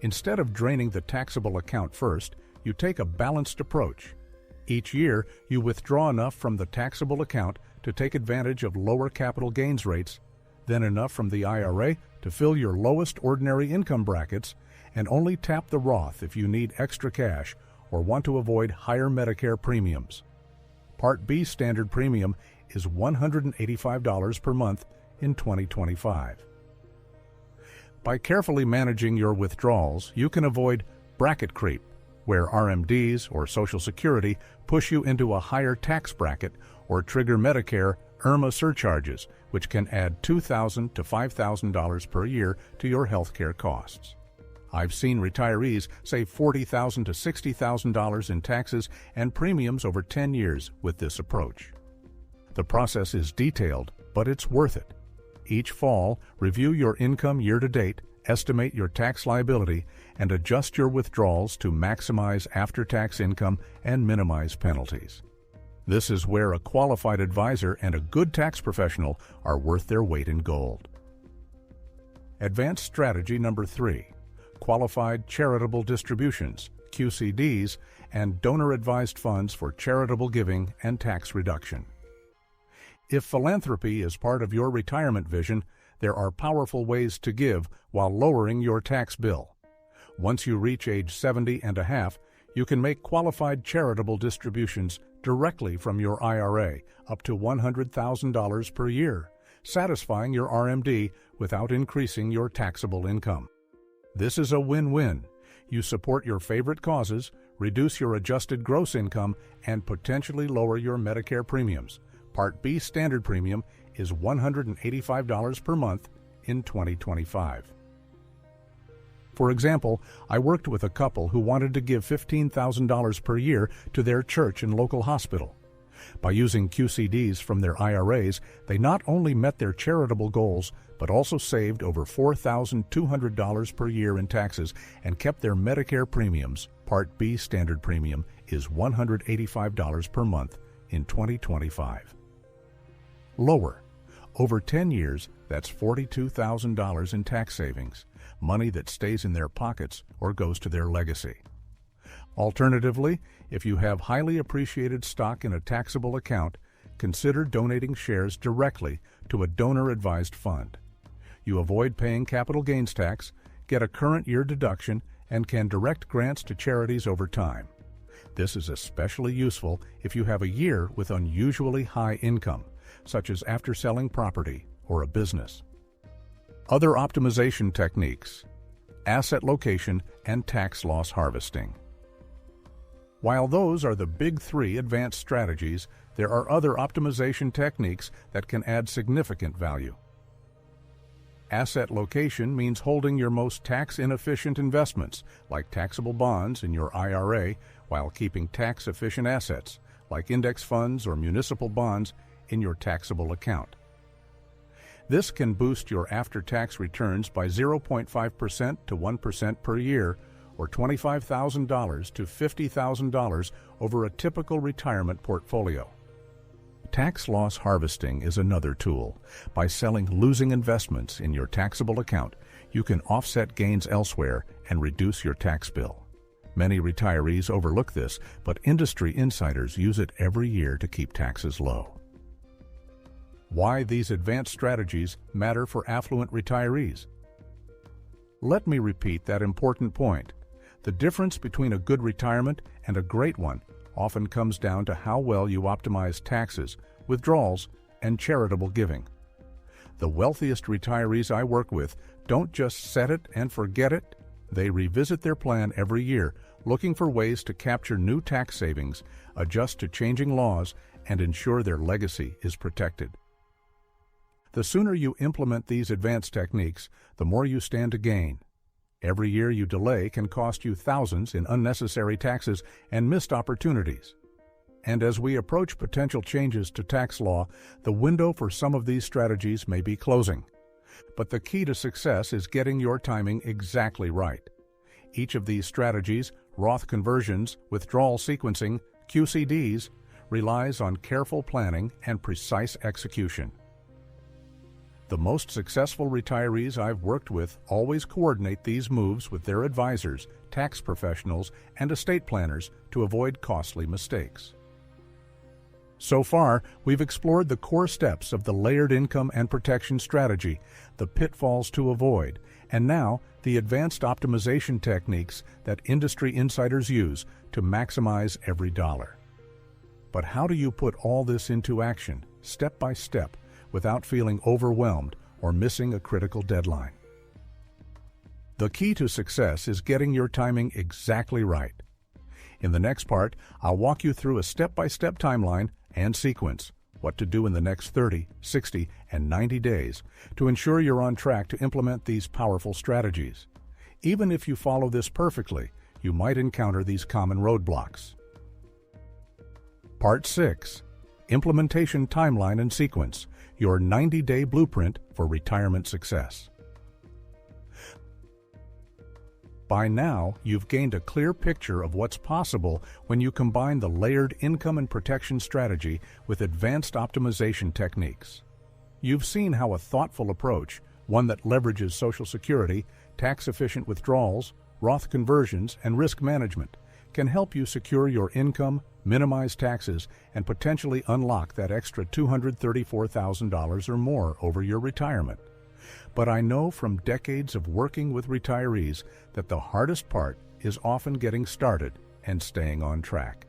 Instead of draining the taxable account first, you take a balanced approach. Each year, you withdraw enough from the taxable account to take advantage of lower capital gains rates, then enough from the IRA to fill your lowest ordinary income brackets, and only tap the Roth if you need extra cash or want to avoid higher Medicare premiums. Part B standard premium is $185 per month in 2025. By carefully managing your withdrawals, you can avoid bracket creep, where RMDs or Social Security push you into a higher tax bracket or trigger Medicare IRMA surcharges, which can add $2,000 to $5,000 per year to your healthcare costs. I've seen retirees save $40,000 to $60,000 in taxes and premiums over 10 years with this approach. The process is detailed, but it's worth it. Each fall, review your income year-to-date, estimate your tax liability, and adjust your withdrawals to maximize after-tax income and minimize penalties. This is where a qualified advisor and a good tax professional are worth their weight in gold. Advanced strategy number 3, qualified charitable distributions, QCDs, and donor-advised funds for charitable giving and tax reduction. If philanthropy is part of your retirement vision, there are powerful ways to give while lowering your tax bill. Once you reach age 70 and a half, you can make qualified charitable distributions directly from your IRA up to $100,000 per year, satisfying your RMD without increasing your taxable income. This is a win-win. You support your favorite causes, reduce your adjusted gross income, and potentially lower your Medicare premiums. Part B standard premium is $185 per month in 2025. For example, I worked with a couple who wanted to give $15,000 per year to their church and local hospital. By using QCDs from their IRAs, they not only met their charitable goals, but also saved over $4,200 per year in taxes and kept their Medicare premiums. Part B standard premium is $185 per month in 2025. Lower. Over 10 years, that's $42,000 in tax savings, money that stays in their pockets or goes to their legacy. Alternatively, if you have highly appreciated stock in a taxable account, consider donating shares directly to a donor-advised fund. You avoid paying capital gains tax, get a current year deduction, and can direct grants to charities over time. This is especially useful if you have a year with unusually high income, such as after selling property or a business. Other optimization techniques: asset location and tax loss harvesting. While those are the big three advanced strategies, there are other optimization techniques that can add significant value. Asset location means holding your most tax-inefficient investments, like taxable bonds in your IRA, while keeping tax-efficient assets, like index funds or municipal bonds, in your taxable account. This can boost your after-tax returns by 0.5% to 1% per year, or $25,000 to $50,000 over a typical retirement portfolio. Tax loss harvesting is another tool. By selling losing investments in your taxable account, you can offset gains elsewhere and reduce your tax bill. Many retirees overlook this, but industry insiders use it every year to keep taxes low. Why these advanced strategies matter for affluent retirees. Let me repeat that important point. The difference between a good retirement and a great one often comes down to how well you optimize taxes, withdrawals, and charitable giving. The wealthiest retirees I work with don't just set it and forget it. They revisit their plan every year, looking for ways to capture new tax savings, adjust to changing laws, and ensure their legacy is protected. The sooner you implement these advanced techniques, the more you stand to gain. Every year you delay can cost you thousands in unnecessary taxes and missed opportunities. And as we approach potential changes to tax law, the window for some of these strategies may be closing. But the key to success is getting your timing exactly right. Each of these strategies, Roth conversions, withdrawal sequencing, QCDs, relies on careful planning and precise execution. The most successful retirees I've worked with always coordinate these moves with their advisors, tax professionals, and estate planners to avoid costly mistakes. So far, we've explored the core steps of the layered income and protection strategy, the pitfalls to avoid, and now the advanced optimization techniques that industry insiders use to maximize every dollar. But how do you put all this into action, step by step, without feeling overwhelmed or missing a critical deadline? The key to success is getting your timing exactly right. In the next part, I'll walk you through a step-by-step timeline and sequence, what to do in the next 30, 60, and 90 days to ensure you're on track to implement these powerful strategies. Even if you follow this perfectly, you might encounter these common roadblocks. Part 6. Implementation Timeline and Sequence, your 90-day blueprint for retirement success. By now, you've gained a clear picture of what's possible when you combine the layered income and protection strategy with advanced optimization techniques. You've seen how a thoughtful approach, one that leverages Social Security, tax-efficient withdrawals, Roth conversions, and risk management, can help you secure your income, minimize taxes, and potentially unlock that extra $234,000 or more over your retirement. But I know from decades of working with retirees that the hardest part is often getting started and staying on track.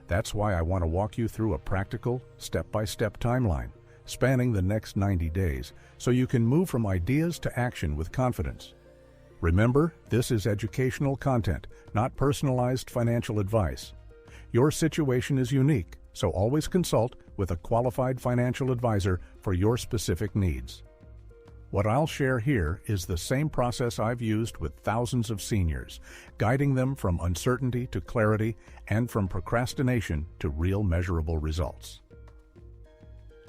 That's why I want to walk you through a practical, step-by-step timeline spanning the next 90 days so you can move from ideas to action with confidence. Remember, this is educational content, not personalized financial advice. Your situation is unique, so always consult with a qualified financial advisor for your specific needs. What I'll share here is the same process I've used with thousands of seniors, guiding them from uncertainty to clarity and from procrastination to real measurable results.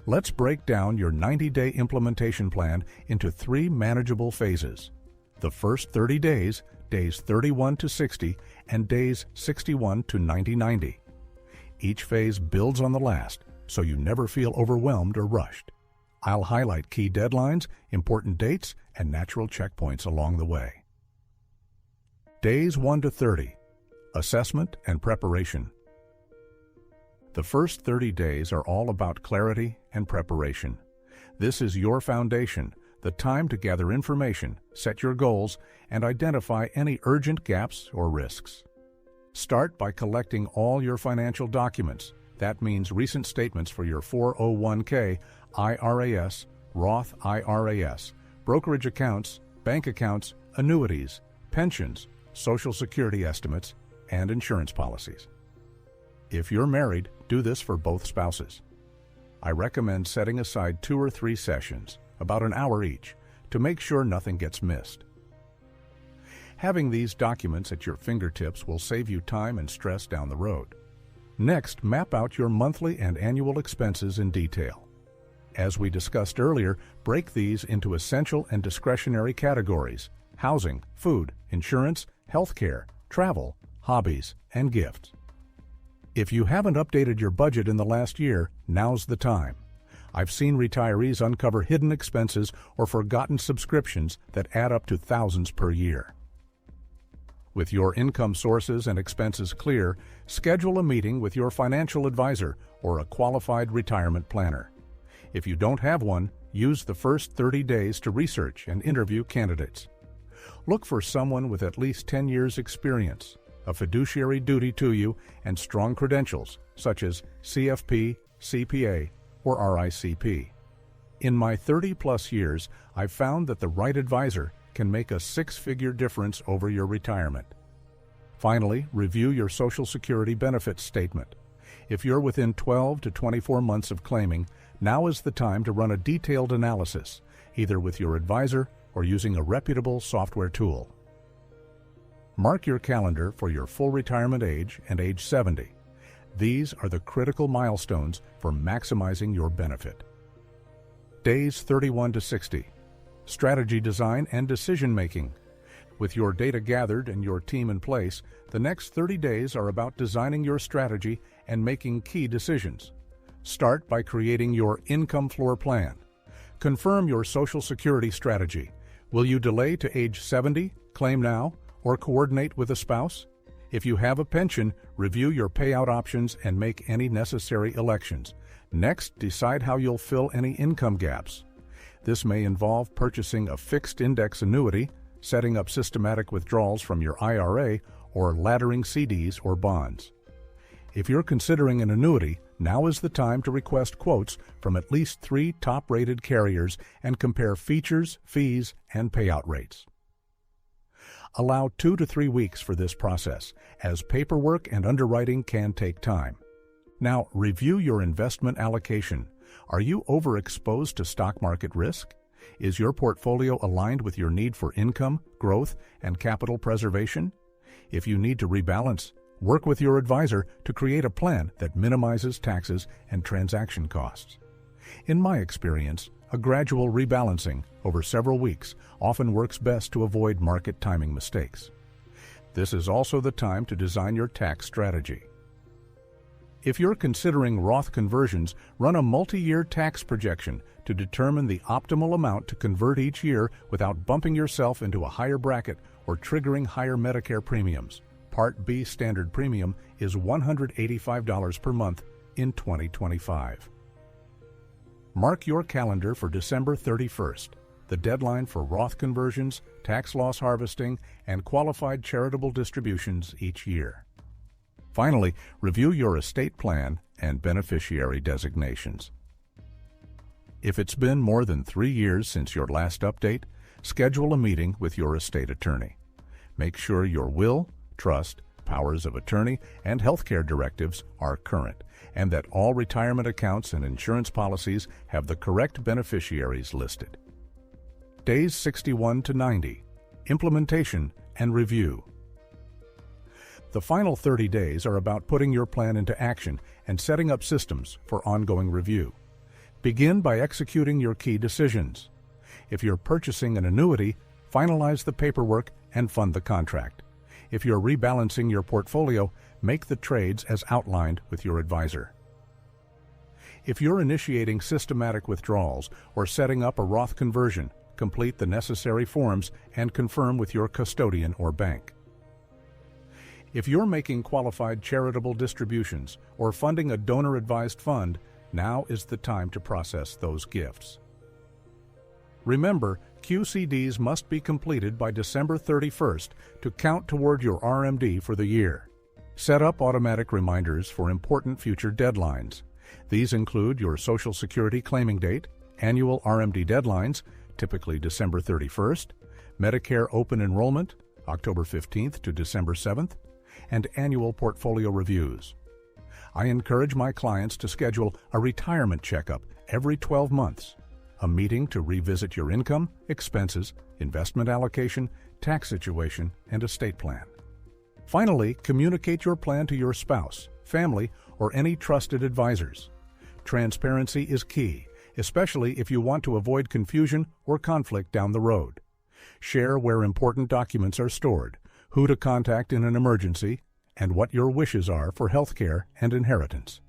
Let's break down your 90-day implementation plan into 3 manageable phases. The first 30 days, days 31 to 60, and days 61 to 90. Each phase builds on the last, so you never feel overwhelmed or rushed. I'll highlight key deadlines, important dates, and natural checkpoints along the way. Days 1 to 30. Assessment and preparation. The first 30 days are all about clarity and preparation. This is your foundation, the time to gather information, set your goals, and identify any urgent gaps or risks. Start by collecting all your financial documents. That means recent statements for your 401k, IRAS, Roth IRAS, brokerage accounts, bank accounts, annuities, pensions, Social Security estimates, and insurance policies. If you're married, do this for both spouses. I recommend setting aside 2 or 3 sessions, about an hour each, to make sure nothing gets missed. Having these documents at your fingertips will save you time and stress down the road. Next, map out your monthly and annual expenses in detail. As we discussed earlier, break these into essential and discretionary categories: housing, food, insurance, healthcare, travel, hobbies, and gifts. If you haven't updated your budget in the last year, now's the time. I've seen retirees uncover hidden expenses or forgotten subscriptions that add up to thousands per year. With your income sources and expenses clear, schedule a meeting with your financial advisor or a qualified retirement planner. If you don't have one, use the first 30 days to research and interview candidates. Look for someone with at least 10 years' experience, a fiduciary duty to you, and strong credentials such as CFP, CPA, or RICP. In my 30-plus years, I've found that the right advisor can make a 6-figure difference over your retirement. Finally, review your Social Security benefits statement. If you're within 12 to 24 months of claiming, now is the time to run a detailed analysis, either with your advisor or using a reputable software tool. Mark your calendar for your full retirement age and age 70. These are the critical milestones for maximizing your benefit. Days 31 to 60. Strategy design and decision making. With your data gathered and your team in place, the next 30 days are about designing your strategy and making key decisions. Start by creating your income floor plan. Confirm your Social Security strategy. Will you delay to age 70, claim now, or coordinate with a spouse? If you have a pension, review your payout options and make any necessary elections. Next, decide how you'll fill any income gaps. This may involve purchasing a fixed index annuity, setting up systematic withdrawals from your IRA, or laddering CDs or bonds. If you're considering an annuity, now is the time to request quotes from at least 3 top-rated carriers and compare features, fees, and payout rates. Allow 2 to 3 weeks for this process, as paperwork and underwriting can take time. Now, review your investment allocation. Are you overexposed to stock market risk? Is your portfolio aligned with your need for income, growth, and capital preservation? If you need to rebalance, work with your advisor to create a plan that minimizes taxes and transaction costs. In my experience, a gradual rebalancing over several weeks often works best to avoid market timing mistakes. This is also the time to design your tax strategy. If you're considering Roth conversions, run a multi-year tax projection to determine the optimal amount to convert each year without bumping yourself into a higher bracket or triggering higher Medicare premiums. Part B standard premium is $185 per month in 2025. Mark your calendar for December 31st, the deadline for Roth conversions, tax loss harvesting, and qualified charitable distributions each year. Finally, review your estate plan and beneficiary designations. If it's been more than 3 years since your last update, schedule a meeting with your estate attorney. Make sure your will, trust, powers of attorney, and healthcare directives are current, and that all retirement accounts and insurance policies have the correct beneficiaries listed. Days 61 to 90. Implementation and review. The final 30 days are about putting your plan into action and setting up systems for ongoing review. Begin by executing your key decisions. If you're purchasing an annuity, finalize the paperwork and fund the contract. If you're rebalancing your portfolio, make the trades as outlined with your advisor. If you're initiating systematic withdrawals or setting up a Roth conversion, complete the necessary forms and confirm with your custodian or bank. If you're making qualified charitable distributions or funding a donor-advised fund, now is the time to process those gifts. Remember, QCDs must be completed by December 31st to count toward your RMD for the year. Set up automatic reminders for important future deadlines. These include your Social Security claiming date, annual RMD deadlines, typically December 31st, Medicare open enrollment, October 15th to December 7th, and annual portfolio reviews. I encourage my clients to schedule a retirement checkup every 12 months, a meeting to revisit your income, expenses, investment allocation, tax situation, and estate plan. Finally, communicate your plan to your spouse, family, or any trusted advisors. Transparency is key, especially if you want to avoid confusion or conflict down the road. Share where important documents are stored, who to contact in an emergency, and what your wishes are for health care and inheritance.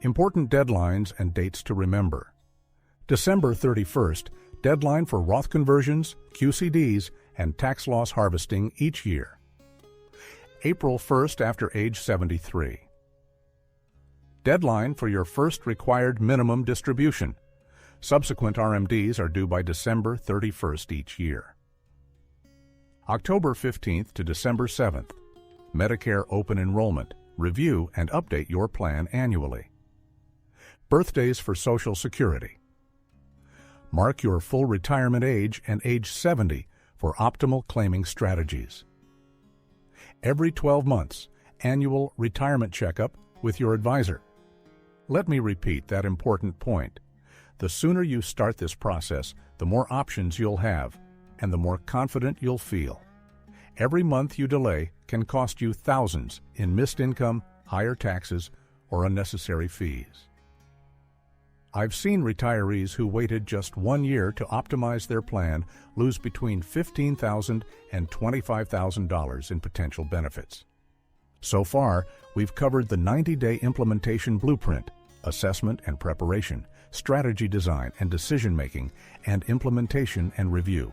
Important deadlines and dates to remember. December 31st, deadline for Roth conversions, QCDs, and tax loss harvesting each year. April 1st after age 73. Deadline for your first required minimum distribution. Subsequent RMDs are due by December 31st each year. October 15th to December 7th. Medicare open enrollment. Review and update your plan annually. Birthdays for Social Security. Mark your full retirement age and age 70 for optimal claiming strategies. Every 12 months, annual retirement checkup with your advisor. Let me repeat that important point. The sooner you start this process, the more options you'll have, and the more confident you'll feel. Every month you delay can cost you thousands in missed income, higher taxes, or unnecessary fees. I've seen retirees who waited just 1 year to optimize their plan lose between $15,000 and $25,000 in potential benefits. So far, we've covered the 90-day implementation blueprint, assessment and preparation, strategy design and decision-making, and implementation and review.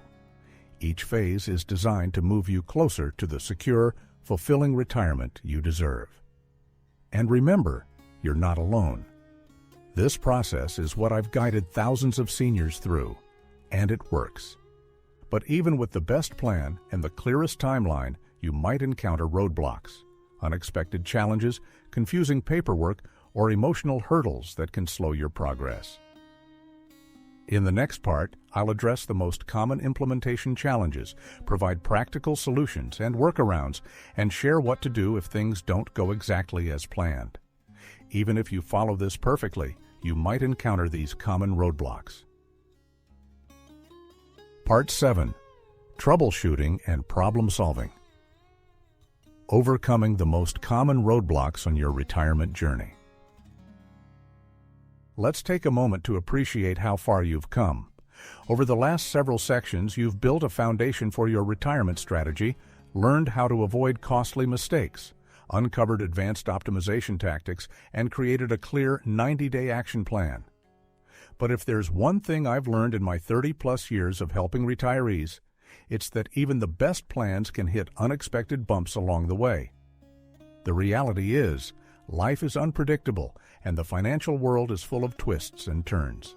Each phase is designed to move you closer to the secure, fulfilling retirement you deserve. And remember, you're not alone. This process is what I've guided thousands of seniors through, and it works. But even with the best plan and the clearest timeline, you might encounter roadblocks, unexpected challenges, confusing paperwork, or emotional hurdles that can slow your progress. In the next part, I'll address the most common implementation challenges, provide practical solutions and workarounds, and share what to do if things don't go exactly as planned. Even if you follow this perfectly, you might encounter these common roadblocks. Part 7. Troubleshooting and Problem Solving. Overcoming the most common roadblocks on your retirement journey. Let's take a moment to appreciate how far you've come. Over the last several sections, you've built a foundation for your retirement strategy, learned how to avoid costly mistakes, uncovered advanced optimization tactics, and created a clear 90-day action plan. But if there's one thing I've learned in my 30-plus years of helping retirees, it's that even the best plans can hit unexpected bumps along the way. The reality is, life is unpredictable, and the financial world is full of twists and turns.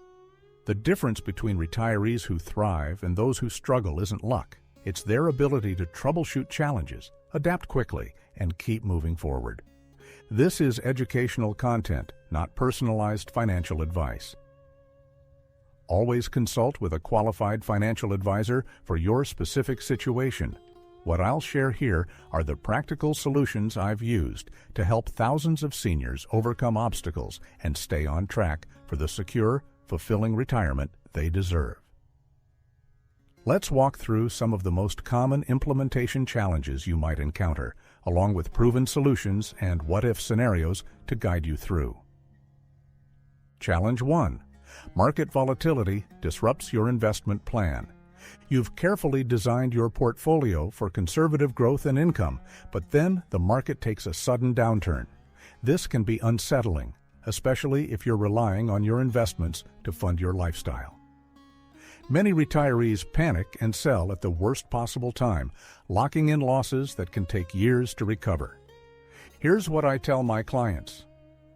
The difference between retirees who thrive and those who struggle isn't luck. It's their ability to troubleshoot challenges, adapt quickly, and keep moving forward. This is educational content, not personalized financial advice. Always consult with a qualified financial advisor for your specific situation. What I'll share here are the practical solutions I've used to help thousands of seniors overcome obstacles and stay on track for the secure, fulfilling retirement they deserve. Let's walk through some of the most common implementation challenges you might encounter, along with proven solutions and what-if scenarios to guide you through. Challenge 1. Market volatility disrupts your investment plan. You've carefully designed your portfolio for conservative growth and income, but then the market takes a sudden downturn. This can be unsettling, especially if you're relying on your investments to fund your lifestyle. Many retirees panic and sell at the worst possible time, locking in losses that can take years to recover. Here's what I tell my clients.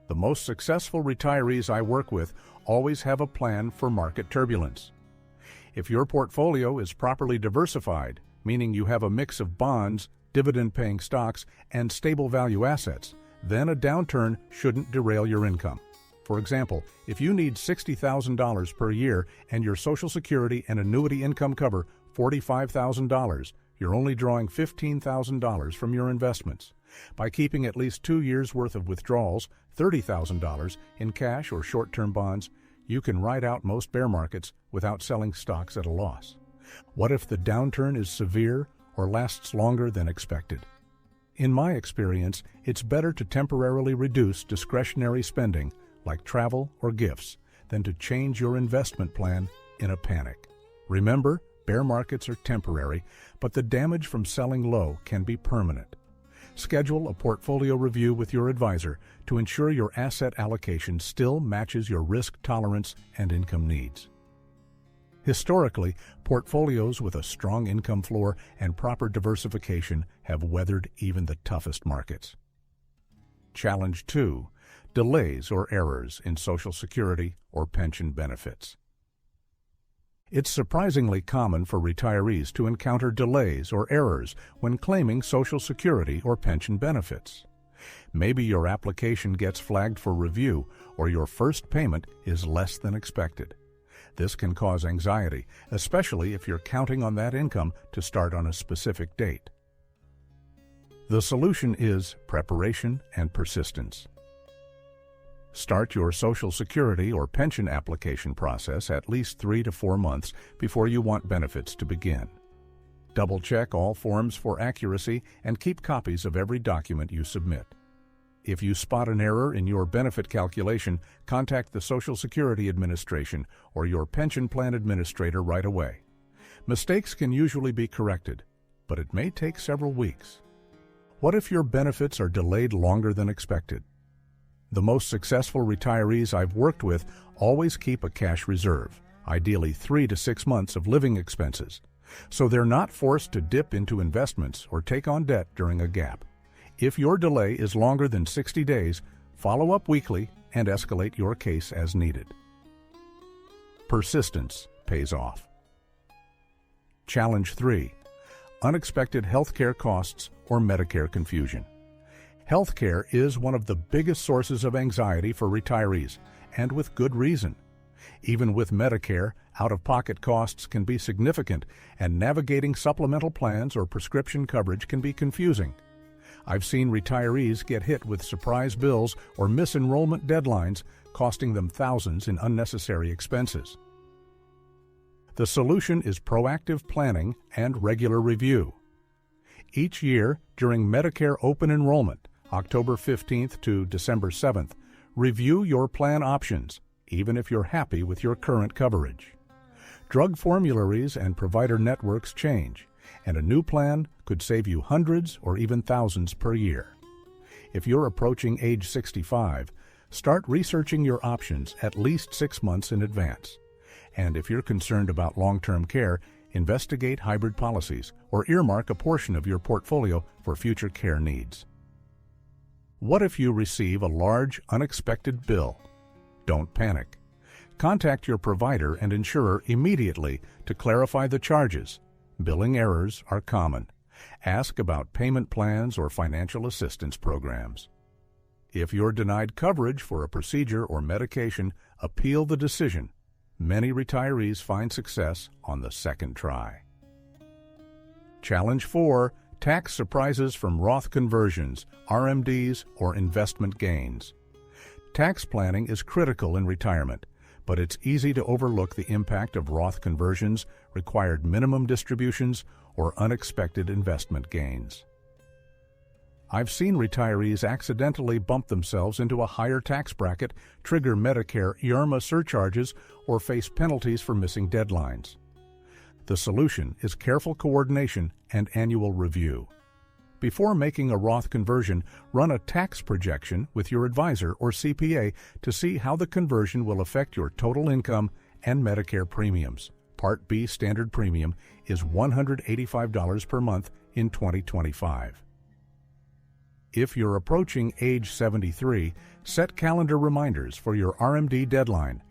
The most successful retirees I work with always have a plan for market turbulence. If your portfolio is properly diversified, meaning you have a mix of bonds, dividend-paying stocks, and stable value assets, then a downturn shouldn't derail your income. For example, if you need $60,000 per year and your Social Security and annuity income cover $45,000, you're only drawing $15,000 from your investments. By keeping at least 2 years' worth of withdrawals, $30,000, in cash or short-term bonds, you can ride out most bear markets without selling stocks at a loss. What if the downturn is severe or lasts longer than expected? In my experience, it's better to temporarily reduce discretionary spending, like travel or gifts, than to change your investment plan in a panic. Remember, bear markets are temporary, but the damage from selling low can be permanent. Schedule a portfolio review with your advisor to ensure your asset allocation still matches your risk tolerance and income needs. Historically, portfolios with a strong income floor and proper diversification have weathered even the toughest markets. Challenge 2. Delays or errors in Social Security or pension benefits. It's surprisingly common for retirees to encounter delays or errors when claiming Social Security or pension benefits. Maybe your application gets flagged for review or your first payment is less than expected. This can cause anxiety, especially if you're counting on that income to start on a specific date. The solution is preparation and persistence. Start your Social Security or pension application process at least 3 to 4 months before you want benefits to begin. Double-check all forms for accuracy and keep copies of every document you submit. If you spot an error in your benefit calculation, contact the Social Security Administration or your pension plan administrator right away. Mistakes can usually be corrected, but it may take several weeks. What if your benefits are delayed longer than expected? The most successful retirees I've worked with always keep a cash reserve, ideally 3 to 6 months of living expenses, so they're not forced to dip into investments or take on debt during a gap. If your delay is longer than 60 days, follow up weekly and escalate your case as needed. Persistence pays off. Challenge 3. Unexpected healthcare costs or Medicare confusion. Healthcare is one of the biggest sources of anxiety for retirees, and with good reason. Even with Medicare, out-of-pocket costs can be significant, and navigating supplemental plans or prescription coverage can be confusing. I've seen retirees get hit with surprise bills or miss-enrollment deadlines, costing them thousands in unnecessary expenses. The solution is proactive planning and regular review. Each year, during Medicare open enrollment, October 15th to December 7th, review your plan options, even if you're happy with your current coverage. Drug formularies and provider networks change, and a new plan could save you hundreds or even thousands per year. If you're approaching age 65, start researching your options at least 6 months in advance. And if you're concerned about long-term care, investigate hybrid policies or earmark a portion of your portfolio for future care needs. What if you receive a large, unexpected bill? Don't panic. Contact your provider and insurer immediately to clarify the charges. Billing errors are common. Ask about payment plans or financial assistance programs. If you're denied coverage for a procedure or medication, appeal the decision. Many retirees find success on the second try. Challenge 4. Tax surprises from Roth conversions, RMDs, or investment gains. Tax planning is critical in retirement, but it's easy to overlook the impact of Roth conversions, required minimum distributions, or unexpected investment gains. I've seen retirees accidentally bump themselves into a higher tax bracket, trigger Medicare IRMA surcharges, or face penalties for missing deadlines. The solution is careful coordination and annual review. Before making a Roth conversion, run a tax projection with your advisor or CPA to see how the conversion will affect your total income and Medicare premiums. Part B standard premium is $185 per month in 2025. If you're approaching age 73, set calendar reminders for your RMD deadline.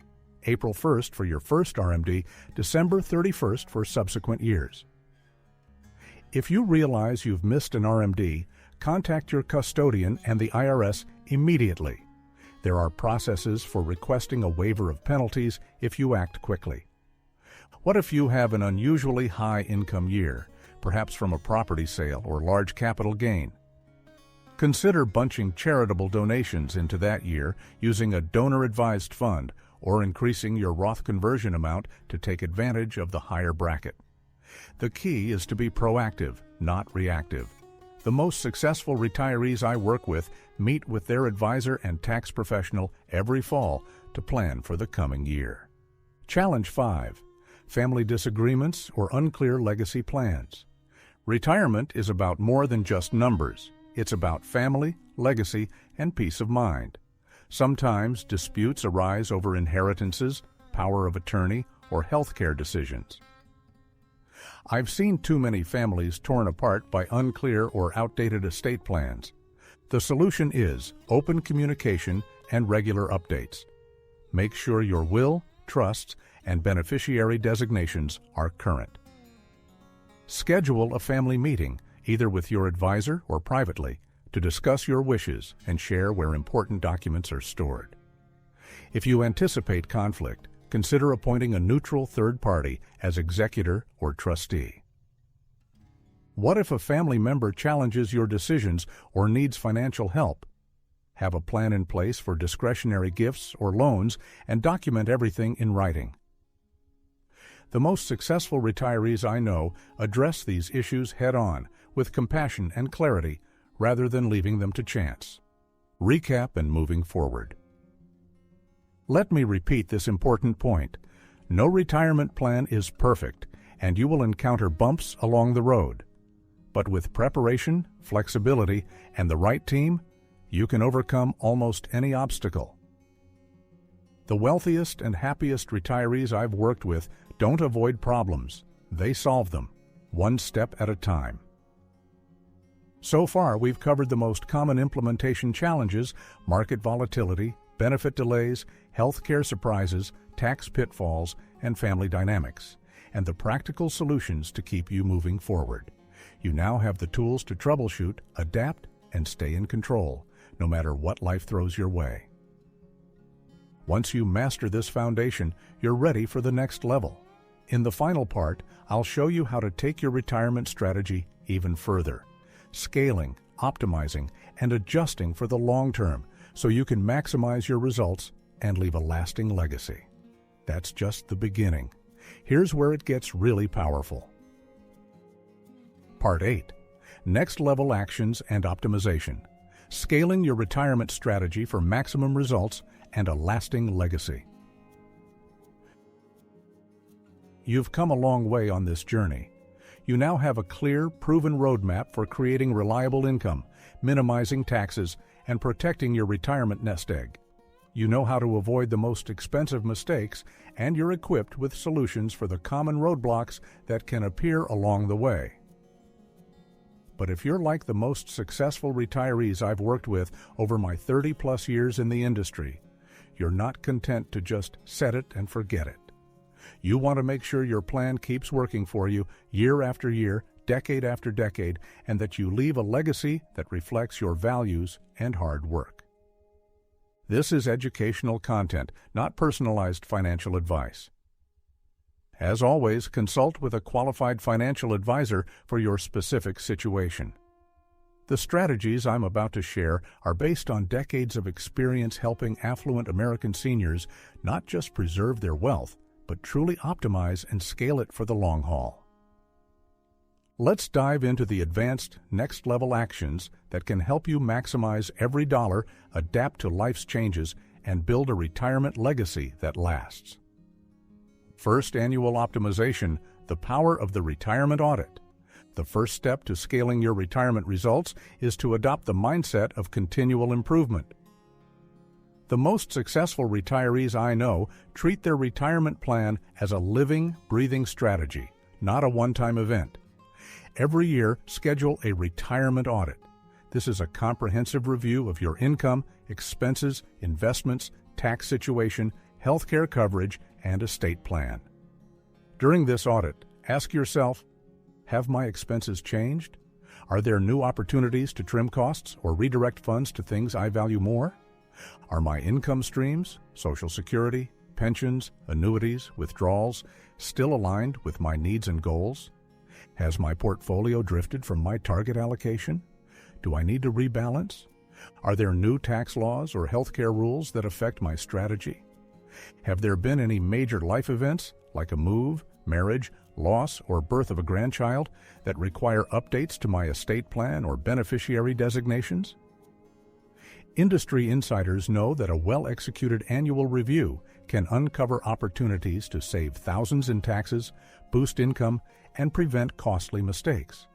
April 1st for your first RMD, December 31st for subsequent years. If you realize you've missed an RMD, contact your custodian and the IRS immediately. There are processes for requesting a waiver of penalties if you act quickly. What if you have an unusually high income year, perhaps from a property sale or large capital gain? Consider bunching charitable donations into that year using a donor-advised fund or increasing your Roth conversion amount to take advantage of the higher bracket. The key is to be proactive, not reactive. The most successful retirees I work with meet with their advisor and tax professional every fall to plan for the coming year. Challenge 5. Family disagreements or unclear legacy plans. Retirement is about more than just numbers. It's about family, legacy, and peace of mind. Sometimes disputes arise over inheritances, power of attorney, or healthcare decisions. I've seen too many families torn apart by unclear or outdated estate plans. The solution is open communication and regular updates. Make sure your will, trusts, and beneficiary designations are current. Schedule a family meeting, either with your advisor or privately, to discuss your wishes and share where important documents are stored. If you anticipate conflict, consider appointing a neutral third party as executor or trustee. What if a family member challenges your decisions or needs financial help? Have a plan in place for discretionary gifts or loans and document everything in writing. The most successful retirees I know address these issues head-on with compassion and clarity rather than leaving them to chance. Recap and moving forward. Let me repeat this important point. No retirement plan is perfect, and you will encounter bumps along the road. But with preparation, flexibility, and the right team, you can overcome almost any obstacle. The wealthiest and happiest retirees I've worked with don't avoid problems. They solve them, one step at a time. So far, we've covered the most common implementation challenges: market volatility, benefit delays, healthcare surprises, tax pitfalls, and family dynamics, and the practical solutions to keep you moving forward. You now have the tools to troubleshoot, adapt, and stay in control, no matter what life throws your way. Once you master this foundation, you're ready for the next level. In the final part, I'll show you how to take your retirement strategy even further, scaling, optimizing, and adjusting for the long term so you can maximize your results and leave a lasting legacy. That's just the beginning. Here's where it gets really powerful. Part 8. Next Level Actions and Optimization. Scaling your retirement strategy for maximum results and a lasting legacy. You've come a long way on this journey. You now have a clear, proven roadmap for creating reliable income, minimizing taxes, and protecting your retirement nest egg. You know how to avoid the most expensive mistakes, and you're equipped with solutions for the common roadblocks that can appear along the way. But if you're like the most successful retirees I've worked with over my 30-plus years in the industry, you're not content to just set it and forget it. You want to make sure your plan keeps working for you year after year, decade after decade, and that you leave a legacy that reflects your values and hard work. This is educational content, not personalized financial advice. As always, consult with a qualified financial advisor for your specific situation. The strategies I'm about to share are based on decades of experience helping affluent American seniors not just preserve their wealth, but truly optimize and scale it for the long haul. Let's dive into the advanced next-level actions that can help you maximize every dollar, adapt to life's changes, and build a retirement legacy that lasts. First, annual optimization, the power of the retirement audit. The first step to scaling your retirement results is to adopt the mindset of continual improvement. The most successful retirees I know treat their retirement plan as a living, breathing strategy, not a one-time event. Every year, schedule a retirement audit. This is a comprehensive review of your income, expenses, investments, tax situation, healthcare coverage, and estate plan. During this audit, ask yourself, have my expenses changed? Are there new opportunities to trim costs or redirect funds to things I value more? Are my income streams, Social Security, pensions, annuities, withdrawals, still aligned with my needs and goals? Has my portfolio drifted from my target allocation? Do I need to rebalance? Are there new tax laws or healthcare rules that affect my strategy? Have there been any major life events, like a move, marriage, loss, or birth of a grandchild, that require updates to my estate plan or beneficiary designations? Industry insiders know that a well-executed annual review can uncover opportunities to save thousands in taxes, boost income, and prevent costly mistakes.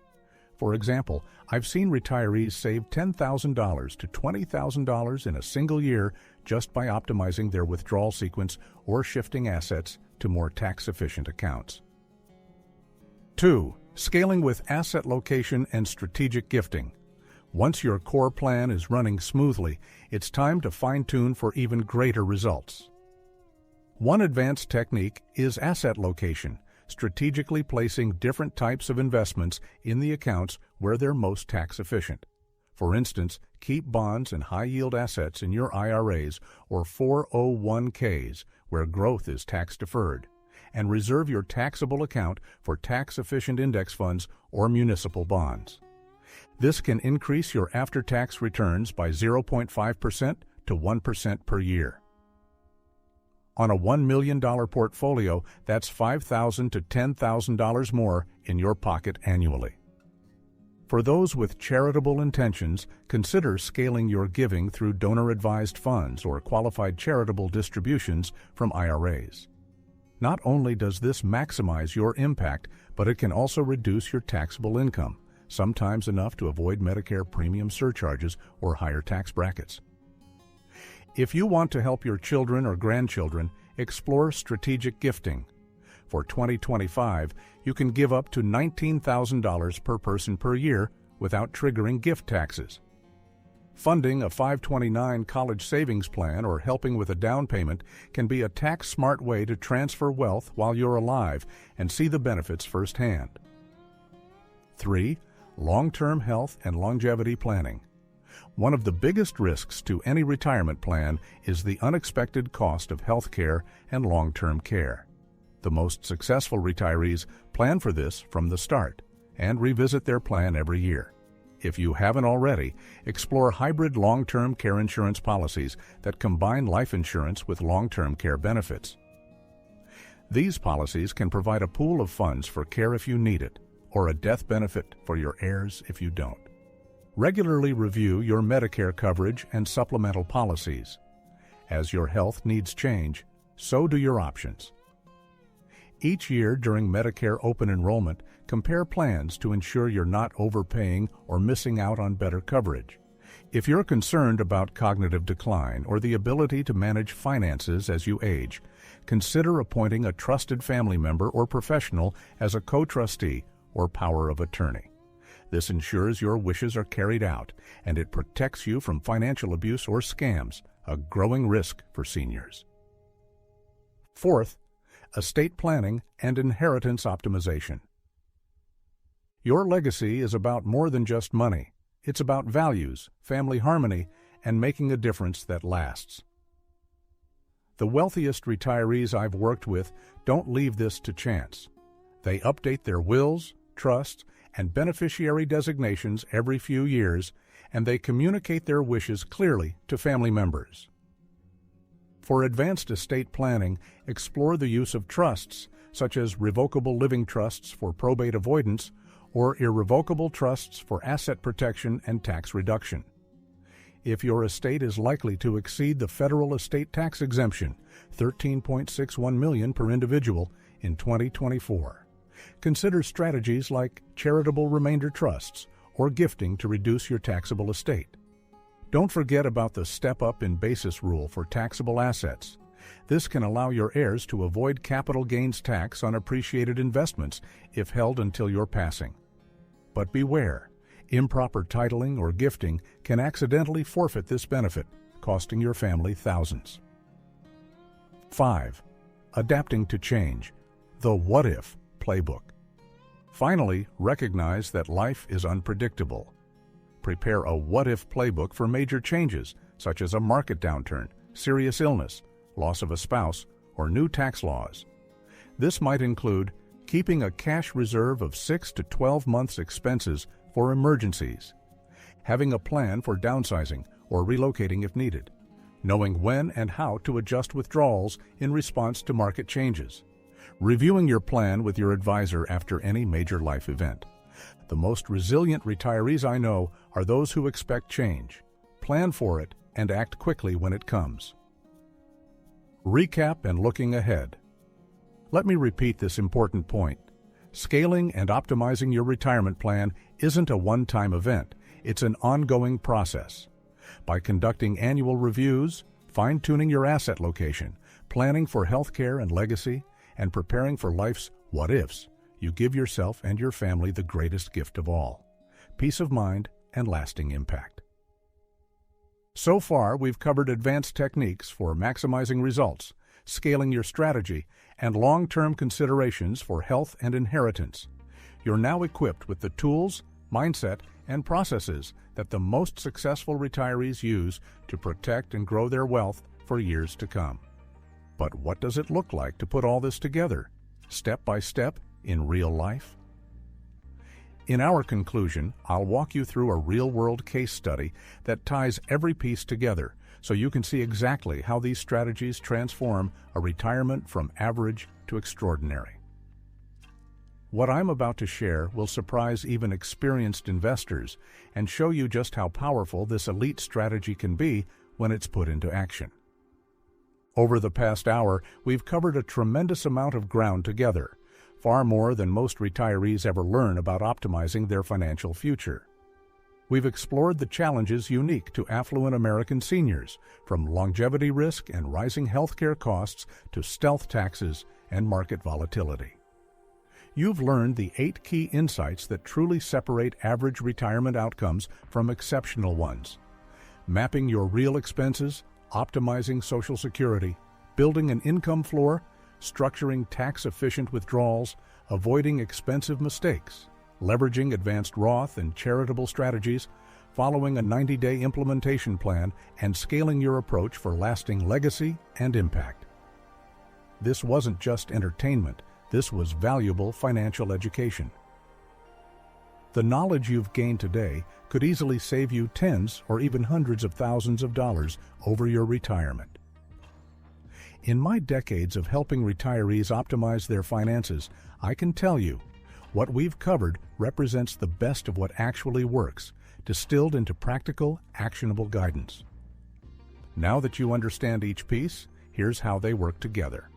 For example, I've seen retirees save $10,000 to $20,000 in a single year just by optimizing their withdrawal sequence or shifting assets to more tax-efficient accounts. 2. Scaling with asset location and strategic gifting. Once your core plan is running smoothly, it's time to fine-tune for even greater results. One advanced technique is asset location, strategically placing different types of investments in the accounts where they're most tax efficient. For instance, keep bonds and high-yield assets in your IRAs or 401ks where growth is tax-deferred, and reserve your taxable account for tax-efficient index funds or municipal bonds. This can increase your after-tax returns by 0.5% to 1% per year. On a $1 million portfolio, that's $5,000 to $10,000 more in your pocket annually. For those with charitable intentions, consider scaling your giving through donor-advised funds or qualified charitable distributions from IRAs. Not only does this maximize your impact, but it can also reduce your taxable income, sometimes enough to avoid Medicare premium surcharges or higher tax brackets. If you want to help your children or grandchildren, explore strategic gifting. For 2025, you can give up to $19,000 per person per year without triggering gift taxes. Funding a 529 college savings plan or helping with a down payment can be a tax-smart way to transfer wealth while you're alive and see the benefits firsthand. 3. Long-term health and longevity planning. One of the biggest risks to any retirement plan is the unexpected cost of health care and long-term care. The most successful retirees plan for this from the start and revisit their plan every year. If you haven't already, explore hybrid long-term care insurance policies that combine life insurance with long-term care benefits. These policies can provide a pool of funds for care if you need it, or a death benefit for your heirs if you don't. Regularly review your Medicare coverage and supplemental policies. As your health needs change, so do your options. Each year during Medicare open enrollment, compare plans to ensure you're not overpaying or missing out on better coverage. If you're concerned about cognitive decline or the ability to manage finances as you age, consider appointing a trusted family member or professional as a co-trustee or power of attorney. This ensures your wishes are carried out, and it protects you from financial abuse or scams, a growing risk for seniors. 4th, estate planning and inheritance optimization. Your legacy is about more than just money. It's about values, family harmony, and making a difference that lasts. The wealthiest retirees I've worked with don't leave this to chance. They update their wills, trusts, and beneficiary designations every few years, and they communicate their wishes clearly to family members. For advanced estate planning, explore the use of trusts, such as revocable living trusts for probate avoidance or irrevocable trusts for asset protection and tax reduction. If your estate is likely to exceed the federal estate tax exemption, $13.61 million per individual, in 2024, consider strategies like charitable remainder trusts or gifting to reduce your taxable estate. Don't forget about the step-up in basis rule for taxable assets. This can allow your heirs to avoid capital gains tax on appreciated investments if held until your passing. But beware, improper titling or gifting can accidentally forfeit this benefit, costing your family thousands. 5. Adapting to change, the what-if playbook. Finally, recognize that life is unpredictable. Prepare a what-if playbook for major changes, such as a market downturn, serious illness, loss of a spouse, or new tax laws. This might include keeping a cash reserve of 6 to 12 months' expenses for emergencies, having a plan for downsizing or relocating if needed, knowing when and how to adjust withdrawals in response to market changes, reviewing your plan with your advisor after any major life event. The most resilient retirees I know are those who expect change, plan for it, and act quickly when it comes. Recap and looking ahead. Let me repeat this important point. Scaling and optimizing your retirement plan isn't a one-time event. It's an ongoing process. By conducting annual reviews, fine-tuning your asset location, planning for health care and legacy, and preparing for life's what-ifs, you give yourself and your family the greatest gift of all: peace of mind and lasting impact. So far, we've covered advanced techniques for maximizing results, scaling your strategy, and long-term considerations for health and inheritance. You're now equipped with the tools, mindset, and processes that the most successful retirees use to protect and grow their wealth for years to come. But what does it look like to put all this together, step by step, in real life? In our conclusion, I'll walk you through a real-world case study that ties every piece together so you can see exactly how these strategies transform a retirement from average to extraordinary. What I'm about to share will surprise even experienced investors and show you just how powerful this elite strategy can be when it's put into action. Over the past hour, we've covered a tremendous amount of ground together, far more than most retirees ever learn about optimizing their financial future. We've explored the challenges unique to affluent American seniors, from longevity risk and rising healthcare costs to stealth taxes and market volatility. You've learned the 8 key insights that truly separate average retirement outcomes from exceptional ones: mapping your real expenses, optimizing Social Security, building an income floor, structuring tax-efficient withdrawals, avoiding expensive mistakes, leveraging advanced Roth and charitable strategies, following a 90-day implementation plan, and scaling your approach for lasting legacy and impact. This wasn't just entertainment. This was valuable financial education. The knowledge you've gained today could easily save you tens or even hundreds of thousands of dollars over your retirement. In my decades of helping retirees optimize their finances, I can tell you, what we've covered represents the best of what actually works, distilled into practical, actionable guidance. Now that you understand each piece, here's how they work together.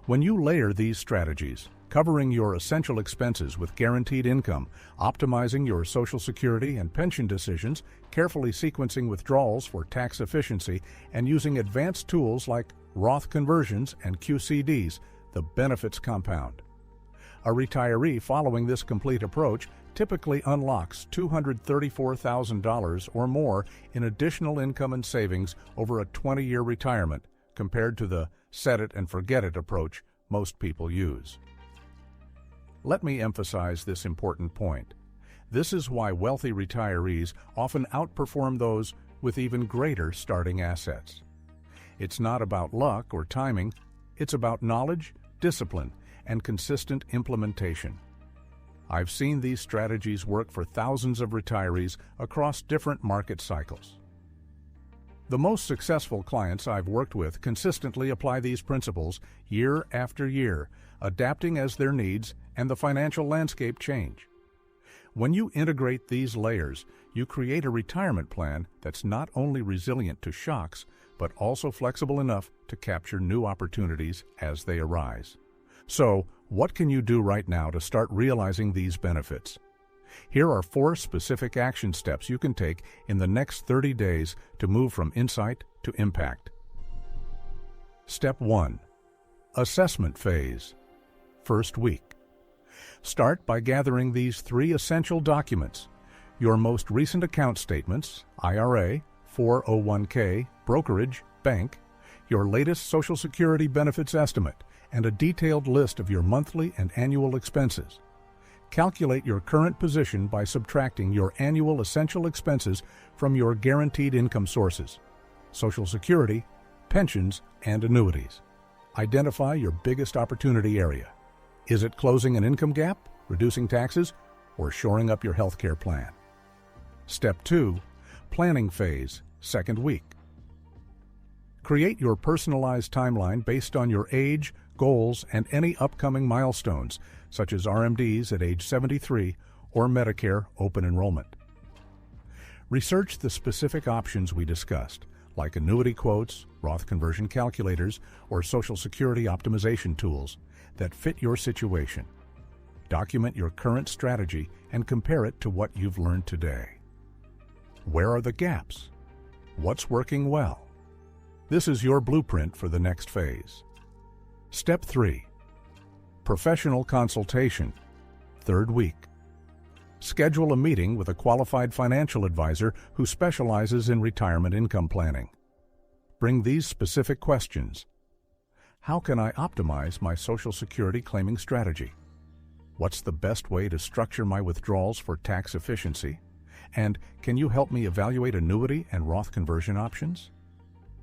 When you layer these strategies, covering your essential expenses with guaranteed income, optimizing your Social Security and pension decisions, carefully sequencing withdrawals for tax efficiency, and using advanced tools like Roth conversions and QCDs, the benefits compound. A retiree following this complete approach typically unlocks $234,000 or more in additional income and savings over a 20-year retirement, compared to the set-it-and-forget-it approach most people use. Let me emphasize this important point. This is why wealthy retirees often outperform those with even greater starting assets. It's not about luck or timing. It's about knowledge, discipline, and consistent implementation. I've seen these strategies work for thousands of retirees across different market cycles. The most successful clients I've worked with consistently apply these principles year after year, adapting as their needs and the financial landscape change. When you integrate these layers, you create a retirement plan that's not only resilient to shocks, but also flexible enough to capture new opportunities as they arise. So, what can you do right now to start realizing these benefits? Here are 4 specific action steps you can take in the next 30 days to move from insight to impact. Step 1. Assessment phase. First week. Start by gathering these 3 essential documents: your most recent account statements, IRA, 401k, brokerage, bank, your latest Social Security benefits estimate, and a detailed list of your monthly and annual expenses. Calculate your current position by subtracting your annual essential expenses from your guaranteed income sources: Social Security, pensions, and annuities. Identify your biggest opportunity area. Is it closing an income gap, reducing taxes, or shoring up your healthcare plan? Step 2. Planning phase, second week. Create your personalized timeline based on your age, goals, and any upcoming milestones, such as RMDs at age 73 or Medicare open enrollment. Research the specific options we discussed, like annuity quotes, Roth conversion calculators, or Social Security optimization tools that fit your situation. Document your current strategy and compare it to what you've learned today. Where are the gaps? What's working well? This is your blueprint for the next phase. Step 3. Professional consultation, third week. Schedule a meeting with a qualified financial advisor who specializes in retirement income planning. Bring these specific questions. How can I optimize my Social Security claiming strategy? What's the best way to structure my withdrawals for tax efficiency? And can you help me evaluate annuity and Roth conversion options?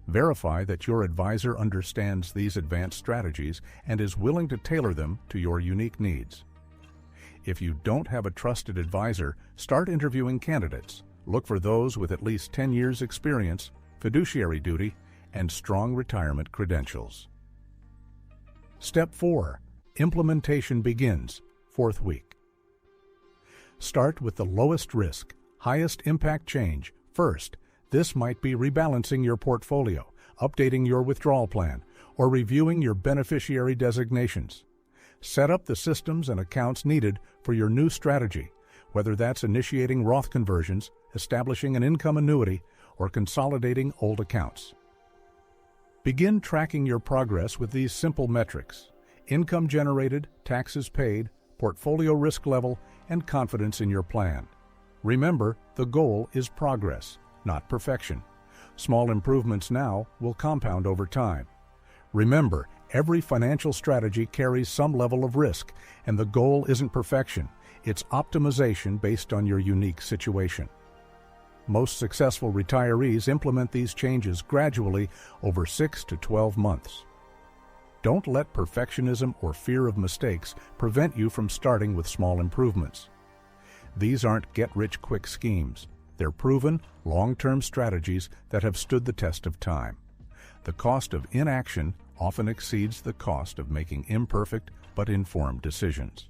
Verify that your advisor understands these advanced strategies and is willing to tailor them to your unique needs. If you don't have a trusted advisor, start interviewing candidates. Look for those with at least 10 years' experience, fiduciary duty, and strong retirement credentials. Step 4. Implementation begins, fourth week. Start with the lowest risk, highest impact change first. This might be rebalancing your portfolio, updating your withdrawal plan, or reviewing your beneficiary designations. Set up the systems and accounts needed for your new strategy, whether that's initiating Roth conversions, establishing an income annuity, or consolidating old accounts. Begin tracking your progress with these simple metrics: income generated, taxes paid, portfolio risk level, and confidence in your plan. Remember, the goal is progress, not perfection. Small improvements now will compound over time. Remember, every financial strategy carries some level of risk, and the goal isn't perfection. It's optimization based on your unique situation. Most successful retirees implement these changes gradually over 6 to 12 months. Don't let perfectionism or fear of mistakes prevent you from starting with small improvements. These aren't get-rich-quick schemes. They're proven, long-term strategies that have stood the test of time. The cost of inaction often exceeds the cost of making imperfect but informed decisions.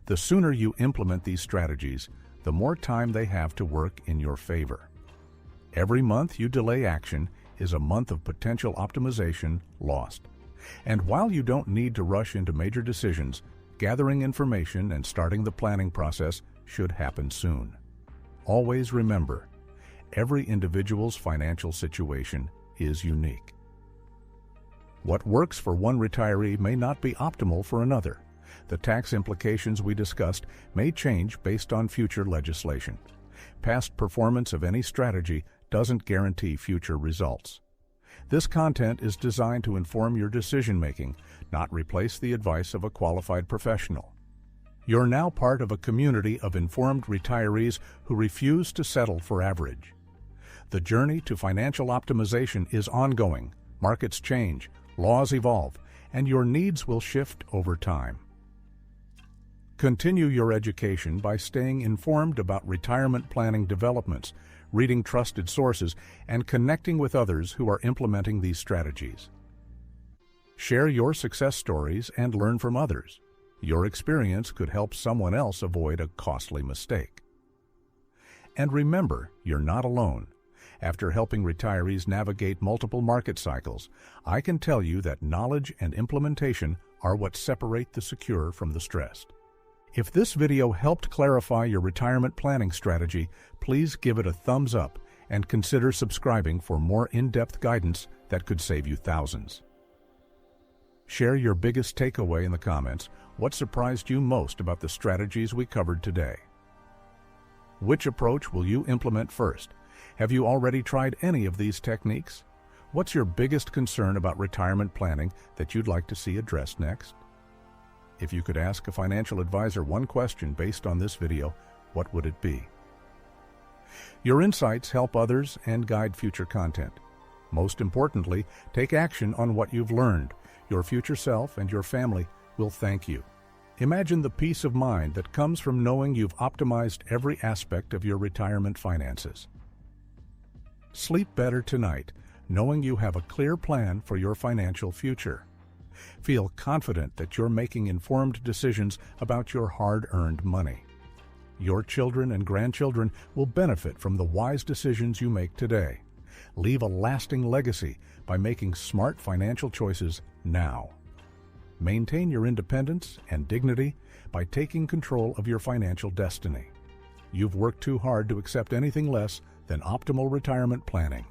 The sooner you implement these strategies, the more time they have to work in your favor. Every month you delay action is a month of potential optimization lost. And while you don't need to rush into major decisions, gathering information and starting the planning process should happen soon. Always remember, every individual's financial situation is unique. What works for one retiree may not be optimal for another. The tax implications we discussed may change based on future legislation. Past performance of any strategy doesn't guarantee future results. This content is designed to inform your decision-making, not replace the advice of a qualified professional. You're now part of a community of informed retirees who refuse to settle for average. The journey to financial optimization is ongoing. Markets change, laws evolve, and your needs will shift over time. Continue your education by staying informed about retirement planning developments, reading trusted sources, and connecting with others who are implementing these strategies. Share your success stories and learn from others. Your experience could help someone else avoid a costly mistake. And remember, you're not alone. After helping retirees navigate multiple market cycles, I can tell you that knowledge and implementation are what separate the secure from the stressed. If this video helped clarify your retirement planning strategy, please give it a thumbs up and consider subscribing for more in-depth guidance that could save you thousands. Share your biggest takeaway in the comments. What surprised you most about the strategies we covered today? Which approach will you implement first? Have you already tried any of these techniques? What's your biggest concern about retirement planning that you'd like to see addressed next? If you could ask a financial advisor one question based on this video, what would it be? Your insights help others and guide future content. Most importantly, take action on what you've learned. Your future self and your family will thank you. Imagine the peace of mind that comes from knowing you've optimized every aspect of your retirement finances. Sleep better tonight, knowing you have a clear plan for your financial future. Feel confident that you're making informed decisions about your hard-earned money. Your children and grandchildren will benefit from the wise decisions you make today. Leave a lasting legacy by making smart financial choices now. Maintain your independence and dignity by taking control of your financial destiny. You've worked too hard to accept anything less than optimal retirement planning.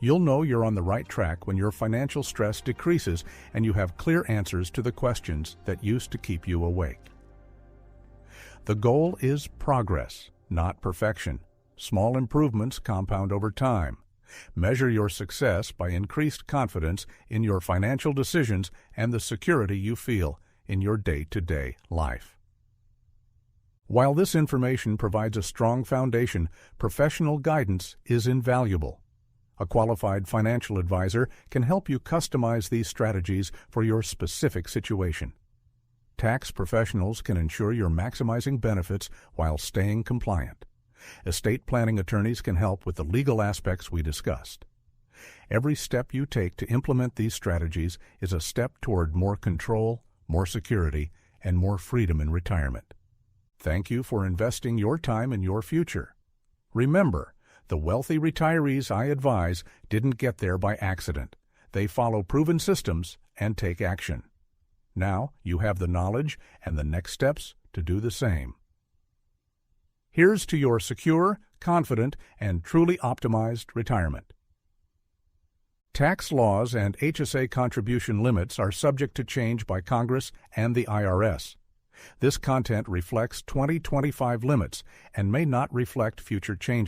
You'll know you're on the right track when your financial stress decreases and you have clear answers to the questions that used to keep you awake. The goal is progress, not perfection. Small improvements compound over time. Measure your success by increased confidence in your financial decisions and the security you feel in your day-to-day life. While this information provides a strong foundation, professional guidance is invaluable. A qualified financial advisor can help you customize these strategies for your specific situation. Tax professionals can ensure you're maximizing benefits while staying compliant. Estate planning attorneys can help with the legal aspects we discussed. Every step you take to implement these strategies is a step toward more control, more security, and more freedom in retirement. Thank you for investing your time in your future. Remember, the wealthy retirees I advise didn't get there by accident. They follow proven systems and take action. Now you have the knowledge and the next steps to do the same. Here's to your secure, confident, and truly optimized retirement. Tax laws and HSA contribution limits are subject to change by Congress and the IRS. This content reflects 2025 limits and may not reflect future changes.